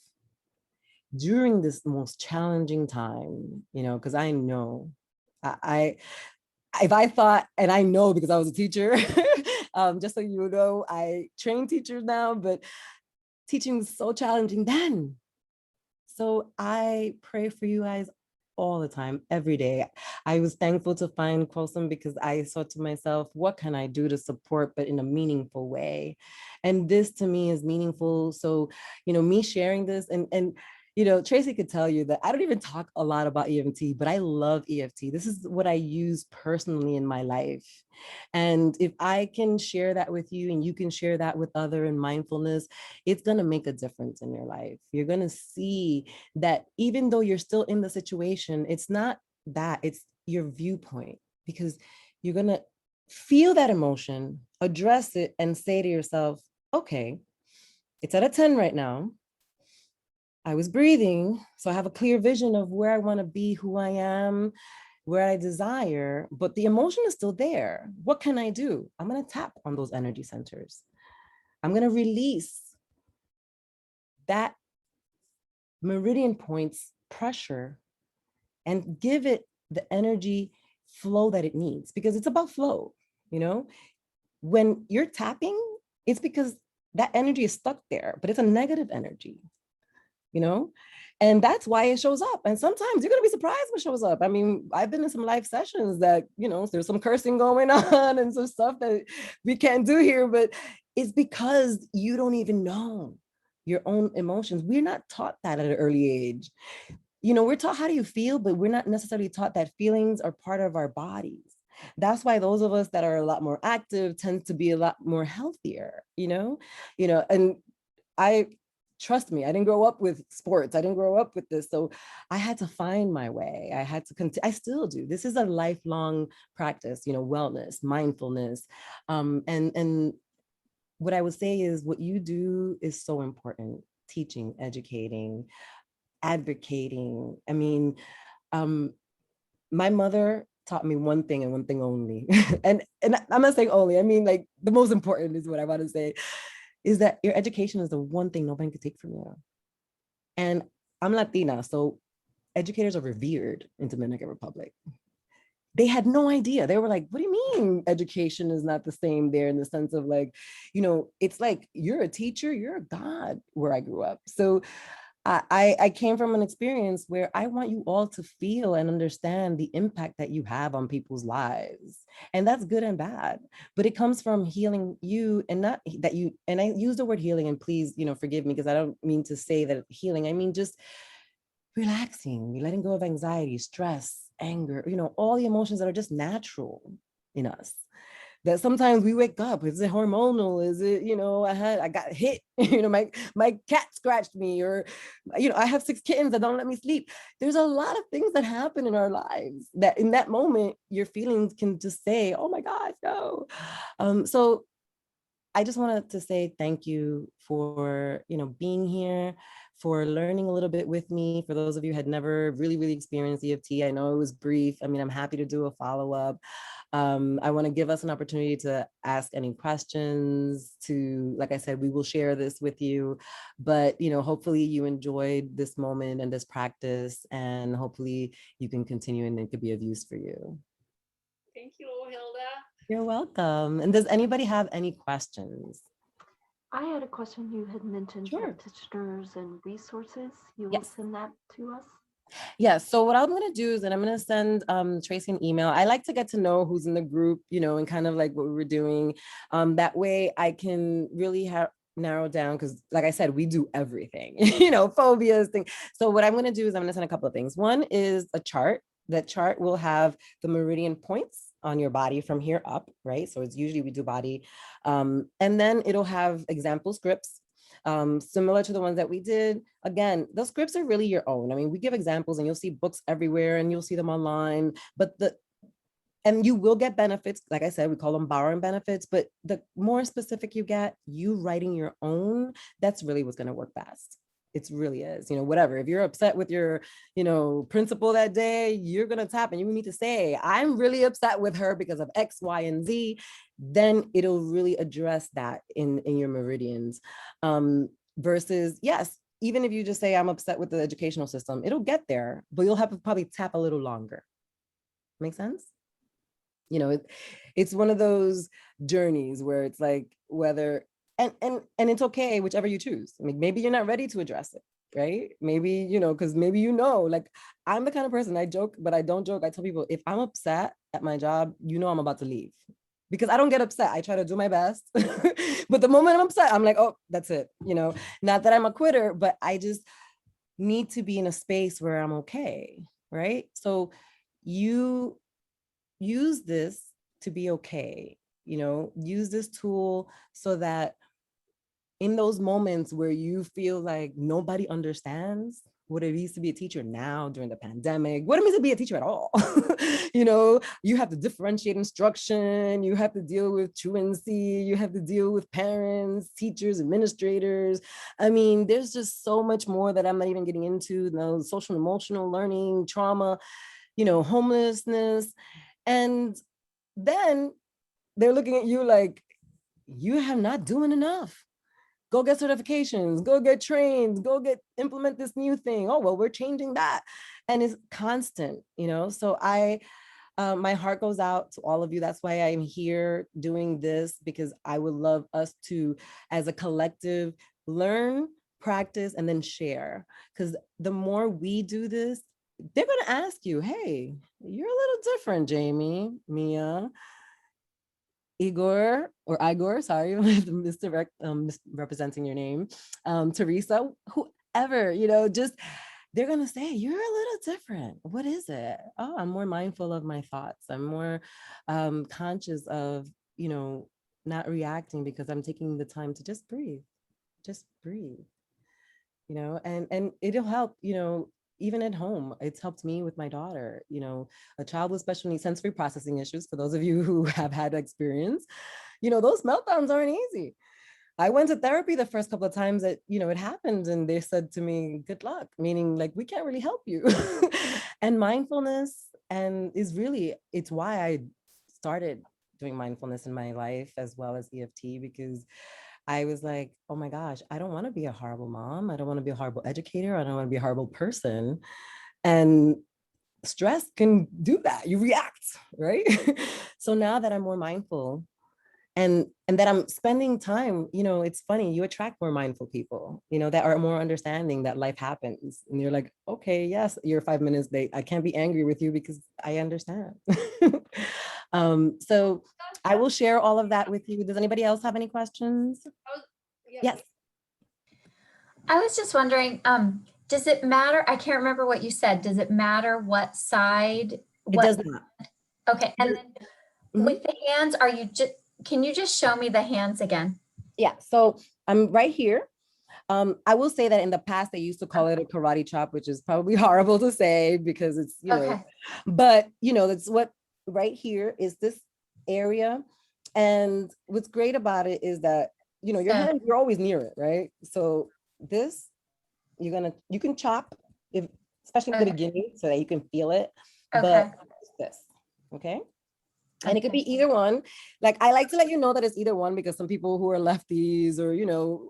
during this most challenging time, because I know I if I thought, and I know because I was a teacher, just so you know, I train teachers now, but teaching was so challenging then. So I pray for you guys all the time, every day. I was thankful to find Quilsum because I thought to myself, what can I do to support, but in a meaningful way? And this to me is meaningful. So, me sharing this and Tracy could tell you that I don't even talk a lot about EFT, but I love EFT. This is what I use personally in my life. And if I can share that with you and you can share that with other in mindfulness, it's going to make a difference in your life. You're going to see that even though you're still in the situation, it's not that, it's your viewpoint, because you're going to feel that emotion, address it, and say to yourself, okay, it's at a 10 right now. I was breathing, so I have a clear vision of where I want to be, who I am, where I desire, but the emotion is still there. What can I do? I'm going to tap on those energy centers. I'm going to release that meridian point's pressure and give it the energy flow that it needs, because it's about flow. When you're tapping, it's because that energy is stuck there, but it's a negative energy. And that's why it shows up. And sometimes you're going to be surprised what shows up. I mean, I've been in some live sessions that, there's some cursing going on and some stuff that we can't do here, but it's because you don't even know your own emotions. We're not taught that at an early age. We're taught how do you feel, but we're not necessarily taught that feelings are part of our bodies. That's why those of us that are a lot more active tend to be a lot more healthier, and trust me, I didn't grow up with sports. I didn't grow up with this. So I had to find my way. I had to continue. I still do. This is a lifelong practice, wellness, mindfulness. And what I would say is what you do is so important. Teaching, educating, advocating. I mean, my mother taught me one thing and one thing only. and I'm not saying only, I mean like the most important is what I want to say, is that your education is the one thing nobody can take from you. And I'm Latina, so educators are revered in Dominican Republic. They had no idea. They were like, what do you mean education is not the same there, in the sense of like, it's like you're a teacher, you're a god where I grew up. So I came from an experience where I want you all to feel and understand the impact that you have on people's lives. And that's good and bad, but it comes from healing you, and not that you, and I use the word healing, and please, forgive me, because I don't mean to say that healing, I mean just relaxing, letting go of anxiety, stress, anger, all the emotions that are just natural in us, that sometimes we wake up. Is it hormonal? Is it, I got hit, my cat scratched me, or, I have 6 kittens that don't let me sleep. There's a lot of things that happen in our lives that in that moment, your feelings can just say, oh my gosh, no. So I just wanted to say thank you for, being here, for learning a little bit with me. For those of you who had never really experienced EFT, I know it was brief. I mean, I'm happy to do a follow-up. I want to give us an opportunity to ask any questions. Like I said, we will share this with you, but hopefully you enjoyed this moment and this practice, and hopefully you can continue and it could be of use for you. Thank you, Ohilda. You're welcome. And does anybody have any questions? I had a question. You had mentioned Sure. practitioners and resources. You will Yes. send that to us? Yeah. So what I'm going to do is that I'm going to send Tracy an email. I like to get to know who's in the group, and kind of like what we were doing. That way I can really narrow down, because like I said, we do everything, phobias, things. So what I'm going to do is I'm going to send a couple of things. One is a chart. That chart will have the meridian points on your body from here up, right? So it's usually we do body. And then it'll have example scripts. similar to the ones that we did. Again, those scripts are really your own. I mean, we give examples and you'll see books everywhere and you'll see them online, and you will get benefits. Like I said, we call them borrowing benefits, but the more specific you get, you writing your own, that's really what's going to work best. It really is, whatever. If you're upset with your, principal that day, you're going to tap and you need to say, I'm really upset with her because of X, Y, and Z. Then it'll really address that in your meridians. Versus, yes, even if you just say, I'm upset with the educational system, it'll get there, but you'll have to probably tap a little longer. Make sense? It's one of those journeys where it's like whether, and it's okay, whichever you choose. I mean, maybe you're not ready to address it, right? Maybe, because maybe, like I'm the kind of person, I joke, but I don't joke. I tell people, if I'm upset at my job, I'm about to leave because I don't get upset. I try to do my best. But the moment I'm upset, I'm like, oh, that's it. Not that I'm a quitter, but I just need to be in a space where I'm okay, right? So you use this to be okay, use this tool so that in those moments where you feel like nobody understands what it means to be a teacher now during the pandemic, what it means to be a teacher at all, you have to differentiate instruction, you have to deal with truancy, you have to deal with parents, teachers, administrators. I mean, there's just so much more that I'm not even getting into, social and emotional learning, trauma, homelessness. And then they're looking at you like, you have not doing enough. Go get certifications, go get trained, implement this new thing. Oh, well, we're changing that. And it's constant, So my heart goes out to all of you. That's why I'm here doing this, because I would love us to, as a collective, learn, practice, and then share. Because the more we do this, they're going to ask you, hey, you're a little different, Jamie, Mia, Igor, sorry, misrepresenting your name, Teresa, whoever, just, they're going to say, you're a little different. What is it? Oh, I'm more mindful of my thoughts. I'm more conscious of, not reacting because I'm taking the time to just breathe, and it'll help, even at home. It's helped me with my daughter, a child with special needs, sensory processing issues. For those of you who have had experience, those meltdowns aren't easy. I went to therapy the first couple of times that, it happened, and they said to me, good luck, meaning like, we can't really help you. And mindfulness it's why I started doing mindfulness in my life as well as EFT, because I was like, oh my gosh, I don't want to be a horrible mom. I don't want to be a horrible educator. I don't want to be a horrible person. And stress can do that. You react, right? So now that I'm more mindful and that I'm spending time, it's funny, you attract more mindful people, that are more understanding that life happens. And you're like, okay, yes, you're 5 minutes late. I can't be angry with you because I understand. So I will share all of that with you. Does anybody else have any questions? Yes. I was just wondering, does it matter? I can't remember what you said. Does it matter what side? It does not. Okay. And then with the hands, can you just show me the hands again? Yeah. So I'm right here. I will say that in the past, they used to call it a karate chop, which is probably horrible to say because it's, but that's what right here is this area. And what's great about it is that, your hand, you're always near it, right? So this, you can chop, especially at the beginning, so that you can feel it. But this, okay? And it could be either one. Like, I like to let you know that it's either one, because some people who are lefties or, you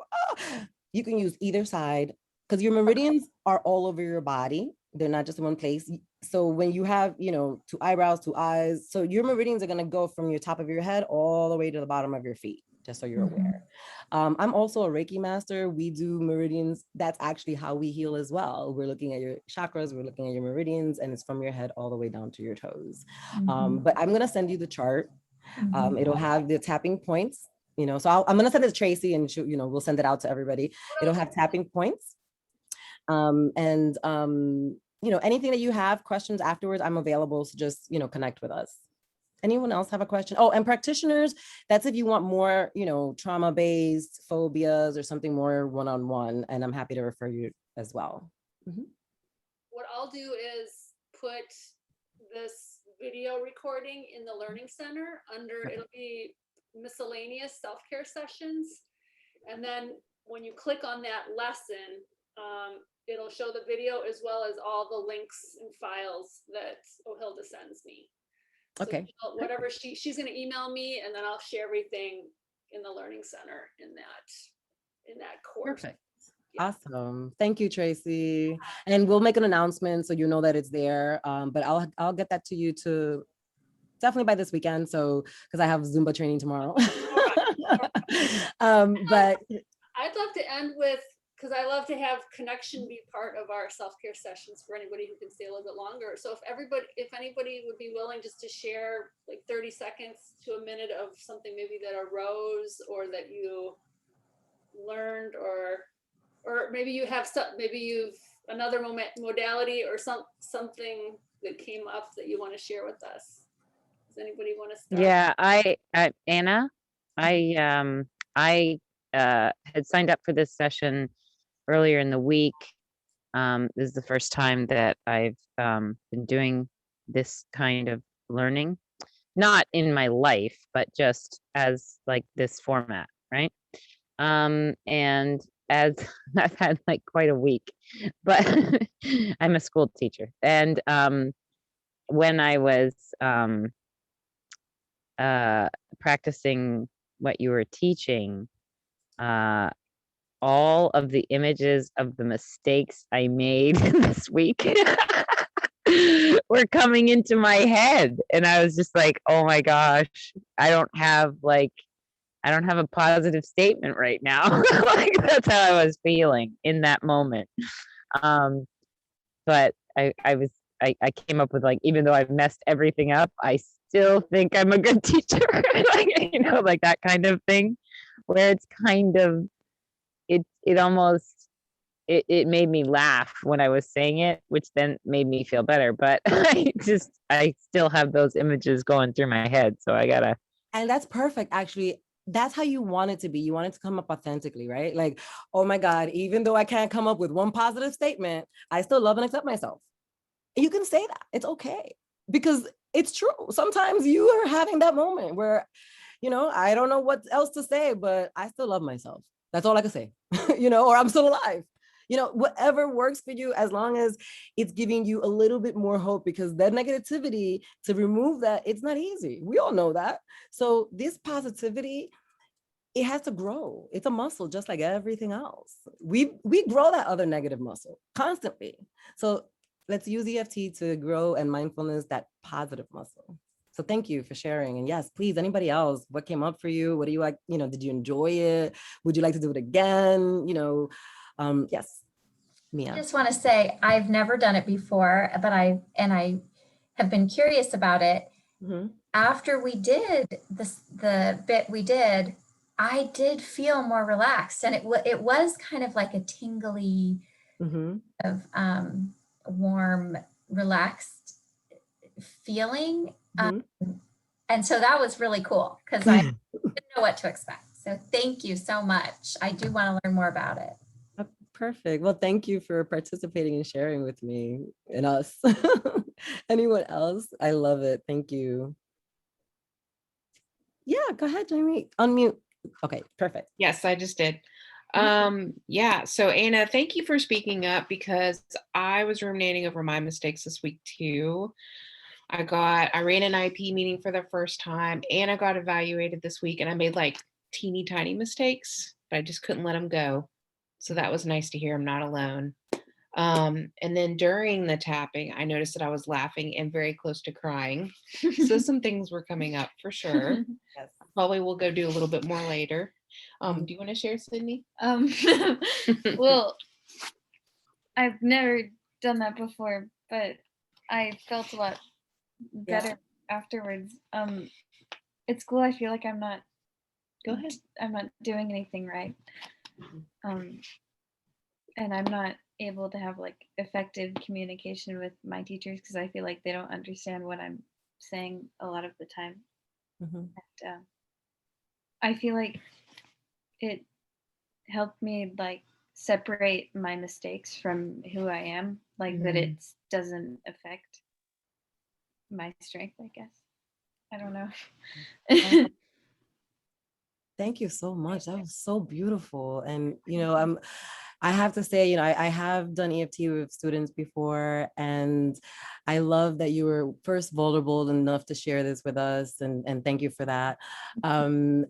can use either side, because your meridians are all over your body. They're not just in one place. So when you have, 2 eyebrows, 2 eyes, so your meridians are going to go from your top of your head all the way to the bottom of your feet, just so you're aware. I'm also a Reiki master. We do meridians. That's actually how we heal as well. We're looking at your chakras, we're looking at your meridians, and it's from your head all the way down to your toes. But I'm going to send you the chart. It'll have the tapping points, so I'm going to send it to Tracy, and we'll send it out to everybody. It'll have tapping points. Anything that you have questions afterwards, I'm available. So just, connect with us. Anyone else have a question? Oh, and practitioners, that's if you want more, trauma-based phobias or something more one-on-one, and I'm happy to refer you as well. Mhm. What I'll do is put this video recording in the Learning Center under, Okay. it'll be miscellaneous self-care sessions. And then when you click on that lesson, it'll show the video as well as all the links and files that Ohilda sends me. So Okay. whatever she's going to email me, and then I'll share everything in the Learning Center in that course. Perfect. Yeah. Awesome. Thank you, Tracy. And we'll make an announcement so you know that it's there. But I'll get that to you to definitely by this weekend. So because I have Zumba training tomorrow. But I'd love to end with, because I love to have connection be part of our self-care sessions for anybody who can stay a little bit longer. So if anybody would be willing just to share like 30 seconds to a minute of something maybe that arose or that you learned, or maybe you have maybe you've another modality or something that came up that you want to share with us. Does anybody want to start? Yeah, Anna, I had signed up for this session earlier in the week. This is the first time that I've been doing this kind of learning, not in my life, but just as like this format, right? And as I've had like quite a week, but I'm a school teacher, and when I was practicing what you were teaching, all of the images of the mistakes I made this week were coming into my head. And I was just like, oh my gosh, I don't have a positive statement right now. Like that's how I was feeling in that moment. But I came up with like, even though I've messed everything up, I still think I'm a good teacher. Like, like that kind of thing, where it's kind of, it almost, it made me laugh when I was saying it, which then made me feel better. But I still have those images going through my head. So I gotta. And that's perfect, actually. That's how you want it to be. You want it to come up authentically, right? Like, oh my God, even though I can't come up with one positive statement, I still love and accept myself. You can say that. It's okay. Because it's true. Sometimes you are having that moment where, I don't know what else to say, but I still love myself. That's all I can say, or I'm still alive. Whatever works for you, as long as it's giving you a little bit more hope, because that negativity, to remove that, it's not easy. We all know that. So this positivity, it has to grow. It's a muscle, just like everything else. We grow that other negative muscle constantly. So let's use EFT to grow, and mindfulness, that positive muscle. So thank you for sharing. And yes, please, anybody else, what came up for you? What do you like? Did you enjoy it? Would you like to do it again? Yes, I Mia. just want to say I've never done it before, but I have been curious about it. Mhm. After we did the bit we did, I did feel more relaxed, and it was kind of like a tingly, Mhm. of warm, relaxed feeling. Mhm. And so that was really cool because I didn't know what to expect. So thank you so much. I do want to learn more about it. Perfect. Well, thank you for participating and sharing with me and us. Anyone else? I love it. Thank you. Yeah, go ahead, Jamie. Unmute. Okay, perfect. Yes, I just did. Yeah, so Anna, thank you for speaking up, because I was ruminating over my mistakes this week too. I ran an IP meeting for the first time, and I got evaluated this week, and I made like teeny tiny mistakes, but I just couldn't let them go. So that was nice to hear I'm not alone. And then during the tapping, I noticed that I was laughing and very close to crying. So some things were coming up for sure. Yes. Probably we'll go do a little bit more later. Mhm. Do you want to share, Sydney? Well, I've never done that before, but I felt a lot better afterwards. It's cool. I feel like I'm not Go ahead. I'm not doing anything right. And I'm not able to have like effective communication with my teachers because I feel like they don't understand what I'm saying a lot of the time. Mhm. And I feel like it helped me like separate my mistakes from who I am, like that it doesn't affect my strength, I guess. I don't know. Oh, thank you so much. That was so beautiful. And, I have to say, I have done EFT with students before, and I love that you were first vulnerable enough to share this with us. And thank you for that. And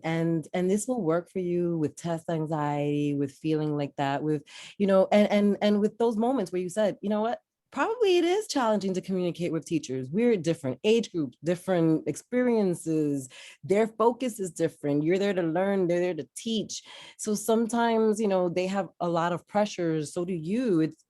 this will work for you with test anxiety, with feeling like that, with, and with those moments where you said, you know what? Probably it is challenging to communicate with teachers. We're different age groups, different experiences. Their focus is different. You're there to learn, they're there to teach. So sometimes, they have a lot of pressures. So do you. It's,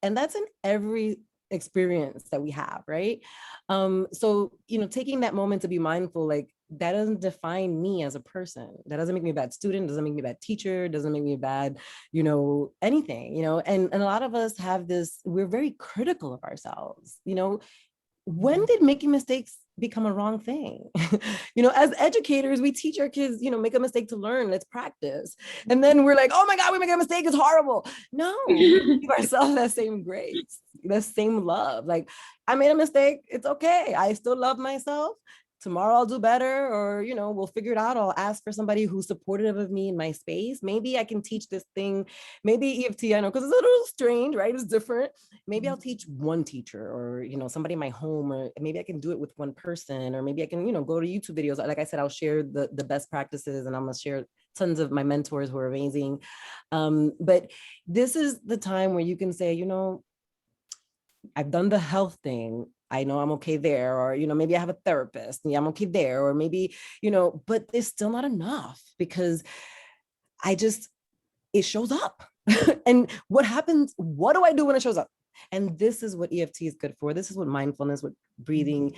and that's in every experience that we have, right? So, taking that moment to be mindful, like that doesn't define me as a person. That doesn't make me a bad student, doesn't make me a bad teacher, doesn't make me a bad, anything, and a lot of us have this, we're very critical of ourselves, when did making mistakes become a wrong thing? As educators, we teach our kids, make a mistake to learn, let's practice. And then we're like, oh my God, we make a mistake, it's horrible. No, we give ourselves that same grace, that same love. Like, I made a mistake, it's okay. I still love myself. Tomorrow I'll do better, or, we'll figure it out. I'll ask for somebody who's supportive of me in my space. Maybe I can teach this thing, maybe EFT, I know, because it's a little strange, right? It's different. Maybe I'll teach one teacher, or, somebody in my home, or maybe I can do it with one person, or maybe I can, go to YouTube videos. Like I said, I'll share the best practices, and I'm gonna share tons of my mentors who are amazing. But this is the time where you can say, I've done the health thing. I know I'm okay there, or, maybe I have a therapist, and yeah, I'm okay there, or maybe, but it's still not enough, because it shows up. And what happens? What do I do when it shows up? And this is what EFT is good for. This is what mindfulness, what breathing,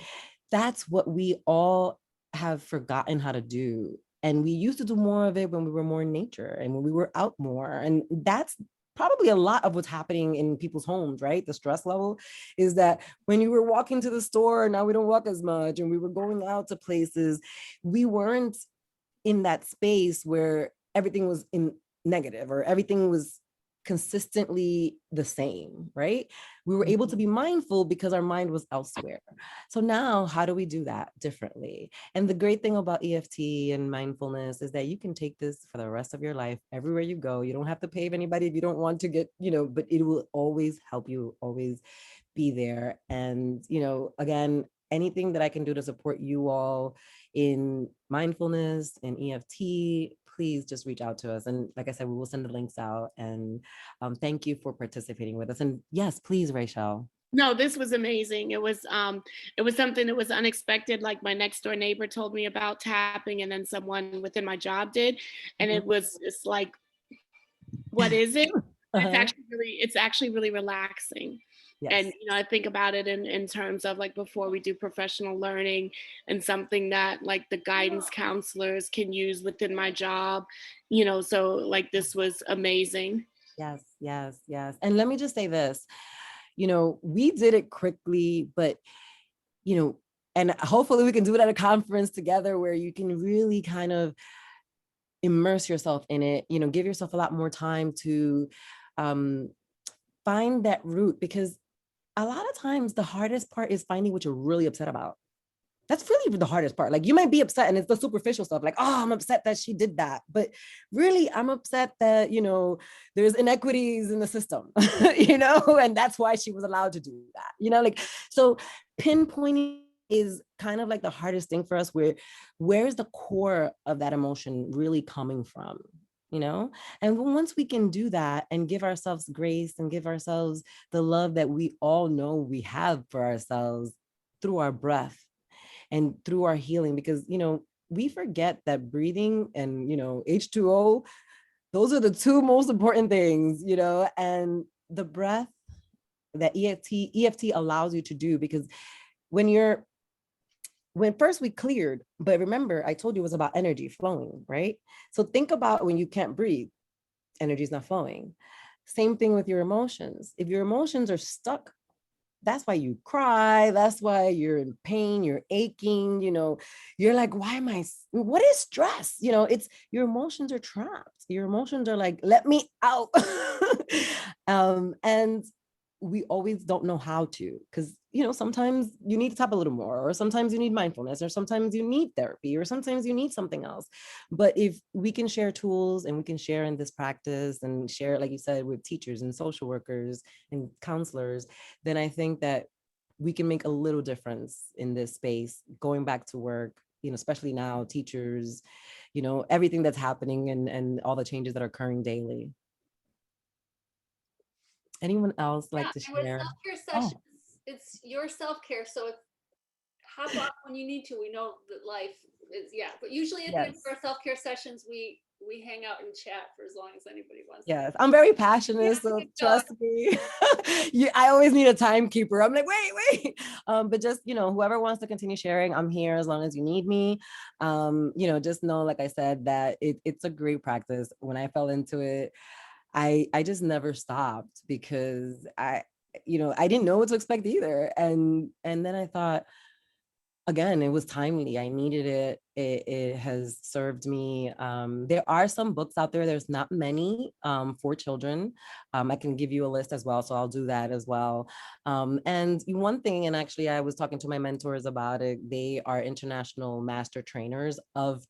that's what we all have forgotten how to do. And we used to do more of it when we were more in nature and when we were out more. And that's probably a lot of what's happening in people's homes, right? The stress level is that when you were walking to the store, now we don't walk as much, and we were going out to places, we weren't in that space where everything was in negative, or everything was consistently the same, right? We were able to be mindful because our mind was elsewhere. So now, how do we do that differently? And the great thing about EFT and mindfulness is that you can take this for the rest of your life, everywhere you go. You don't have to pay anybody if you don't want to get, but it will always help you, always be there. And, again, anything that I can do to support you all in mindfulness and EFT, please just reach out to us. And like I said, we will send the links out. And thank you for participating with us. And yes, please, Rachel. No, this was amazing. It was something that was unexpected. Like my next door neighbor told me about tapping, and then someone within my job did. And it's like, what is it? It's actually really relaxing. Yes. And I think about it in terms of like before we do professional learning, and something that like the guidance counselors can use within my job, so like this was amazing. Yes, yes, yes. And let me just say this, we did it quickly, but, and hopefully we can do it at a conference together where you can really kind of immerse yourself in it, give yourself a lot more time to find that root, because a lot of times the hardest part is finding what you're really upset about. That's really the hardest part. Like, you might be upset and it's the superficial stuff, like, oh, I'm upset that she did that. But really, I'm upset that, there's inequities in the system, and that's why she was allowed to do that, so pinpointing is kind of like the hardest thing for us, where's the core of that emotion really coming from? And once we can do that and give ourselves grace and give ourselves the love that we all know we have for ourselves through our breath and through our healing, because, we forget that breathing and, H2O, those are the two most important things, and the breath that EFT allows you to do, because when first we cleared, but remember, I told you it was about energy flowing, right? So think about when you can't breathe, energy is not flowing. Same thing with your emotions. If your emotions are stuck that's why you cry. That's why you're in pain, you're aching, you're like, why am what is stress? It's your emotions are trapped. Your emotions are like, let me out. And we always don't know how to, because sometimes you need to tap a little more, or sometimes you need mindfulness, or sometimes you need therapy, or sometimes you need something else. But if we can share tools, and we can share in this practice, and share, like you said, with teachers and social workers and counselors, then I think that we can make a little difference in this space, going back to work, especially now, teachers, everything that's happening, and all the changes that are occurring daily. Anyone else like to And with share? self-care Oh, sessions, it's your self-care. So hop off when you need to. We know that life is, but usually at the end yes. of our self-care sessions, we hang out and chat for as long as anybody wants. Yes, I'm very passionate, so trust me. I always need a timekeeper. I'm like, wait. But just, whoever wants to continue sharing, I'm here as long as you need me. Just know, like I said, that it's a great practice. When I fell into it, I just never stopped, because I didn't know what to expect either. And then I thought, again, it was timely. I needed it. It has served me. There are some books out there. There's not many for children. I can give you a list as well, so I'll do that as well. And one thing, and actually I was talking to my mentors about it, they are international master trainers of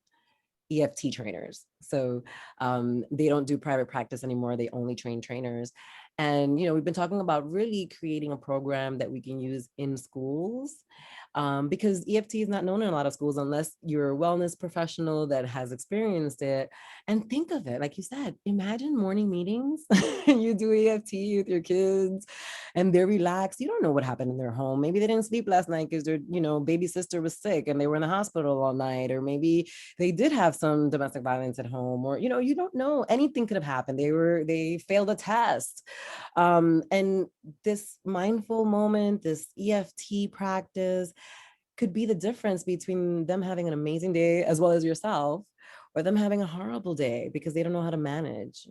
EFT trainers. So they don't do private practice anymore. They only train trainers. And, we've been talking about really creating a program that we can use in schools, because EFT is not known in a lot of schools unless you're a wellness professional that has experienced it. And think of it, like you said, imagine morning meetings and you do EFT with your kids and they're relaxed. You don't know what happened in their home. Maybe they didn't sleep last night because their, baby sister was sick and they were in the hospital all night, or maybe they did have some domestic violence at home, or, you don't know, anything could have happened. They failed a test. And this mindful moment, this EFT practice could be the difference between them having an amazing day as well as yourself, or them having a horrible day because they don't know how to manage,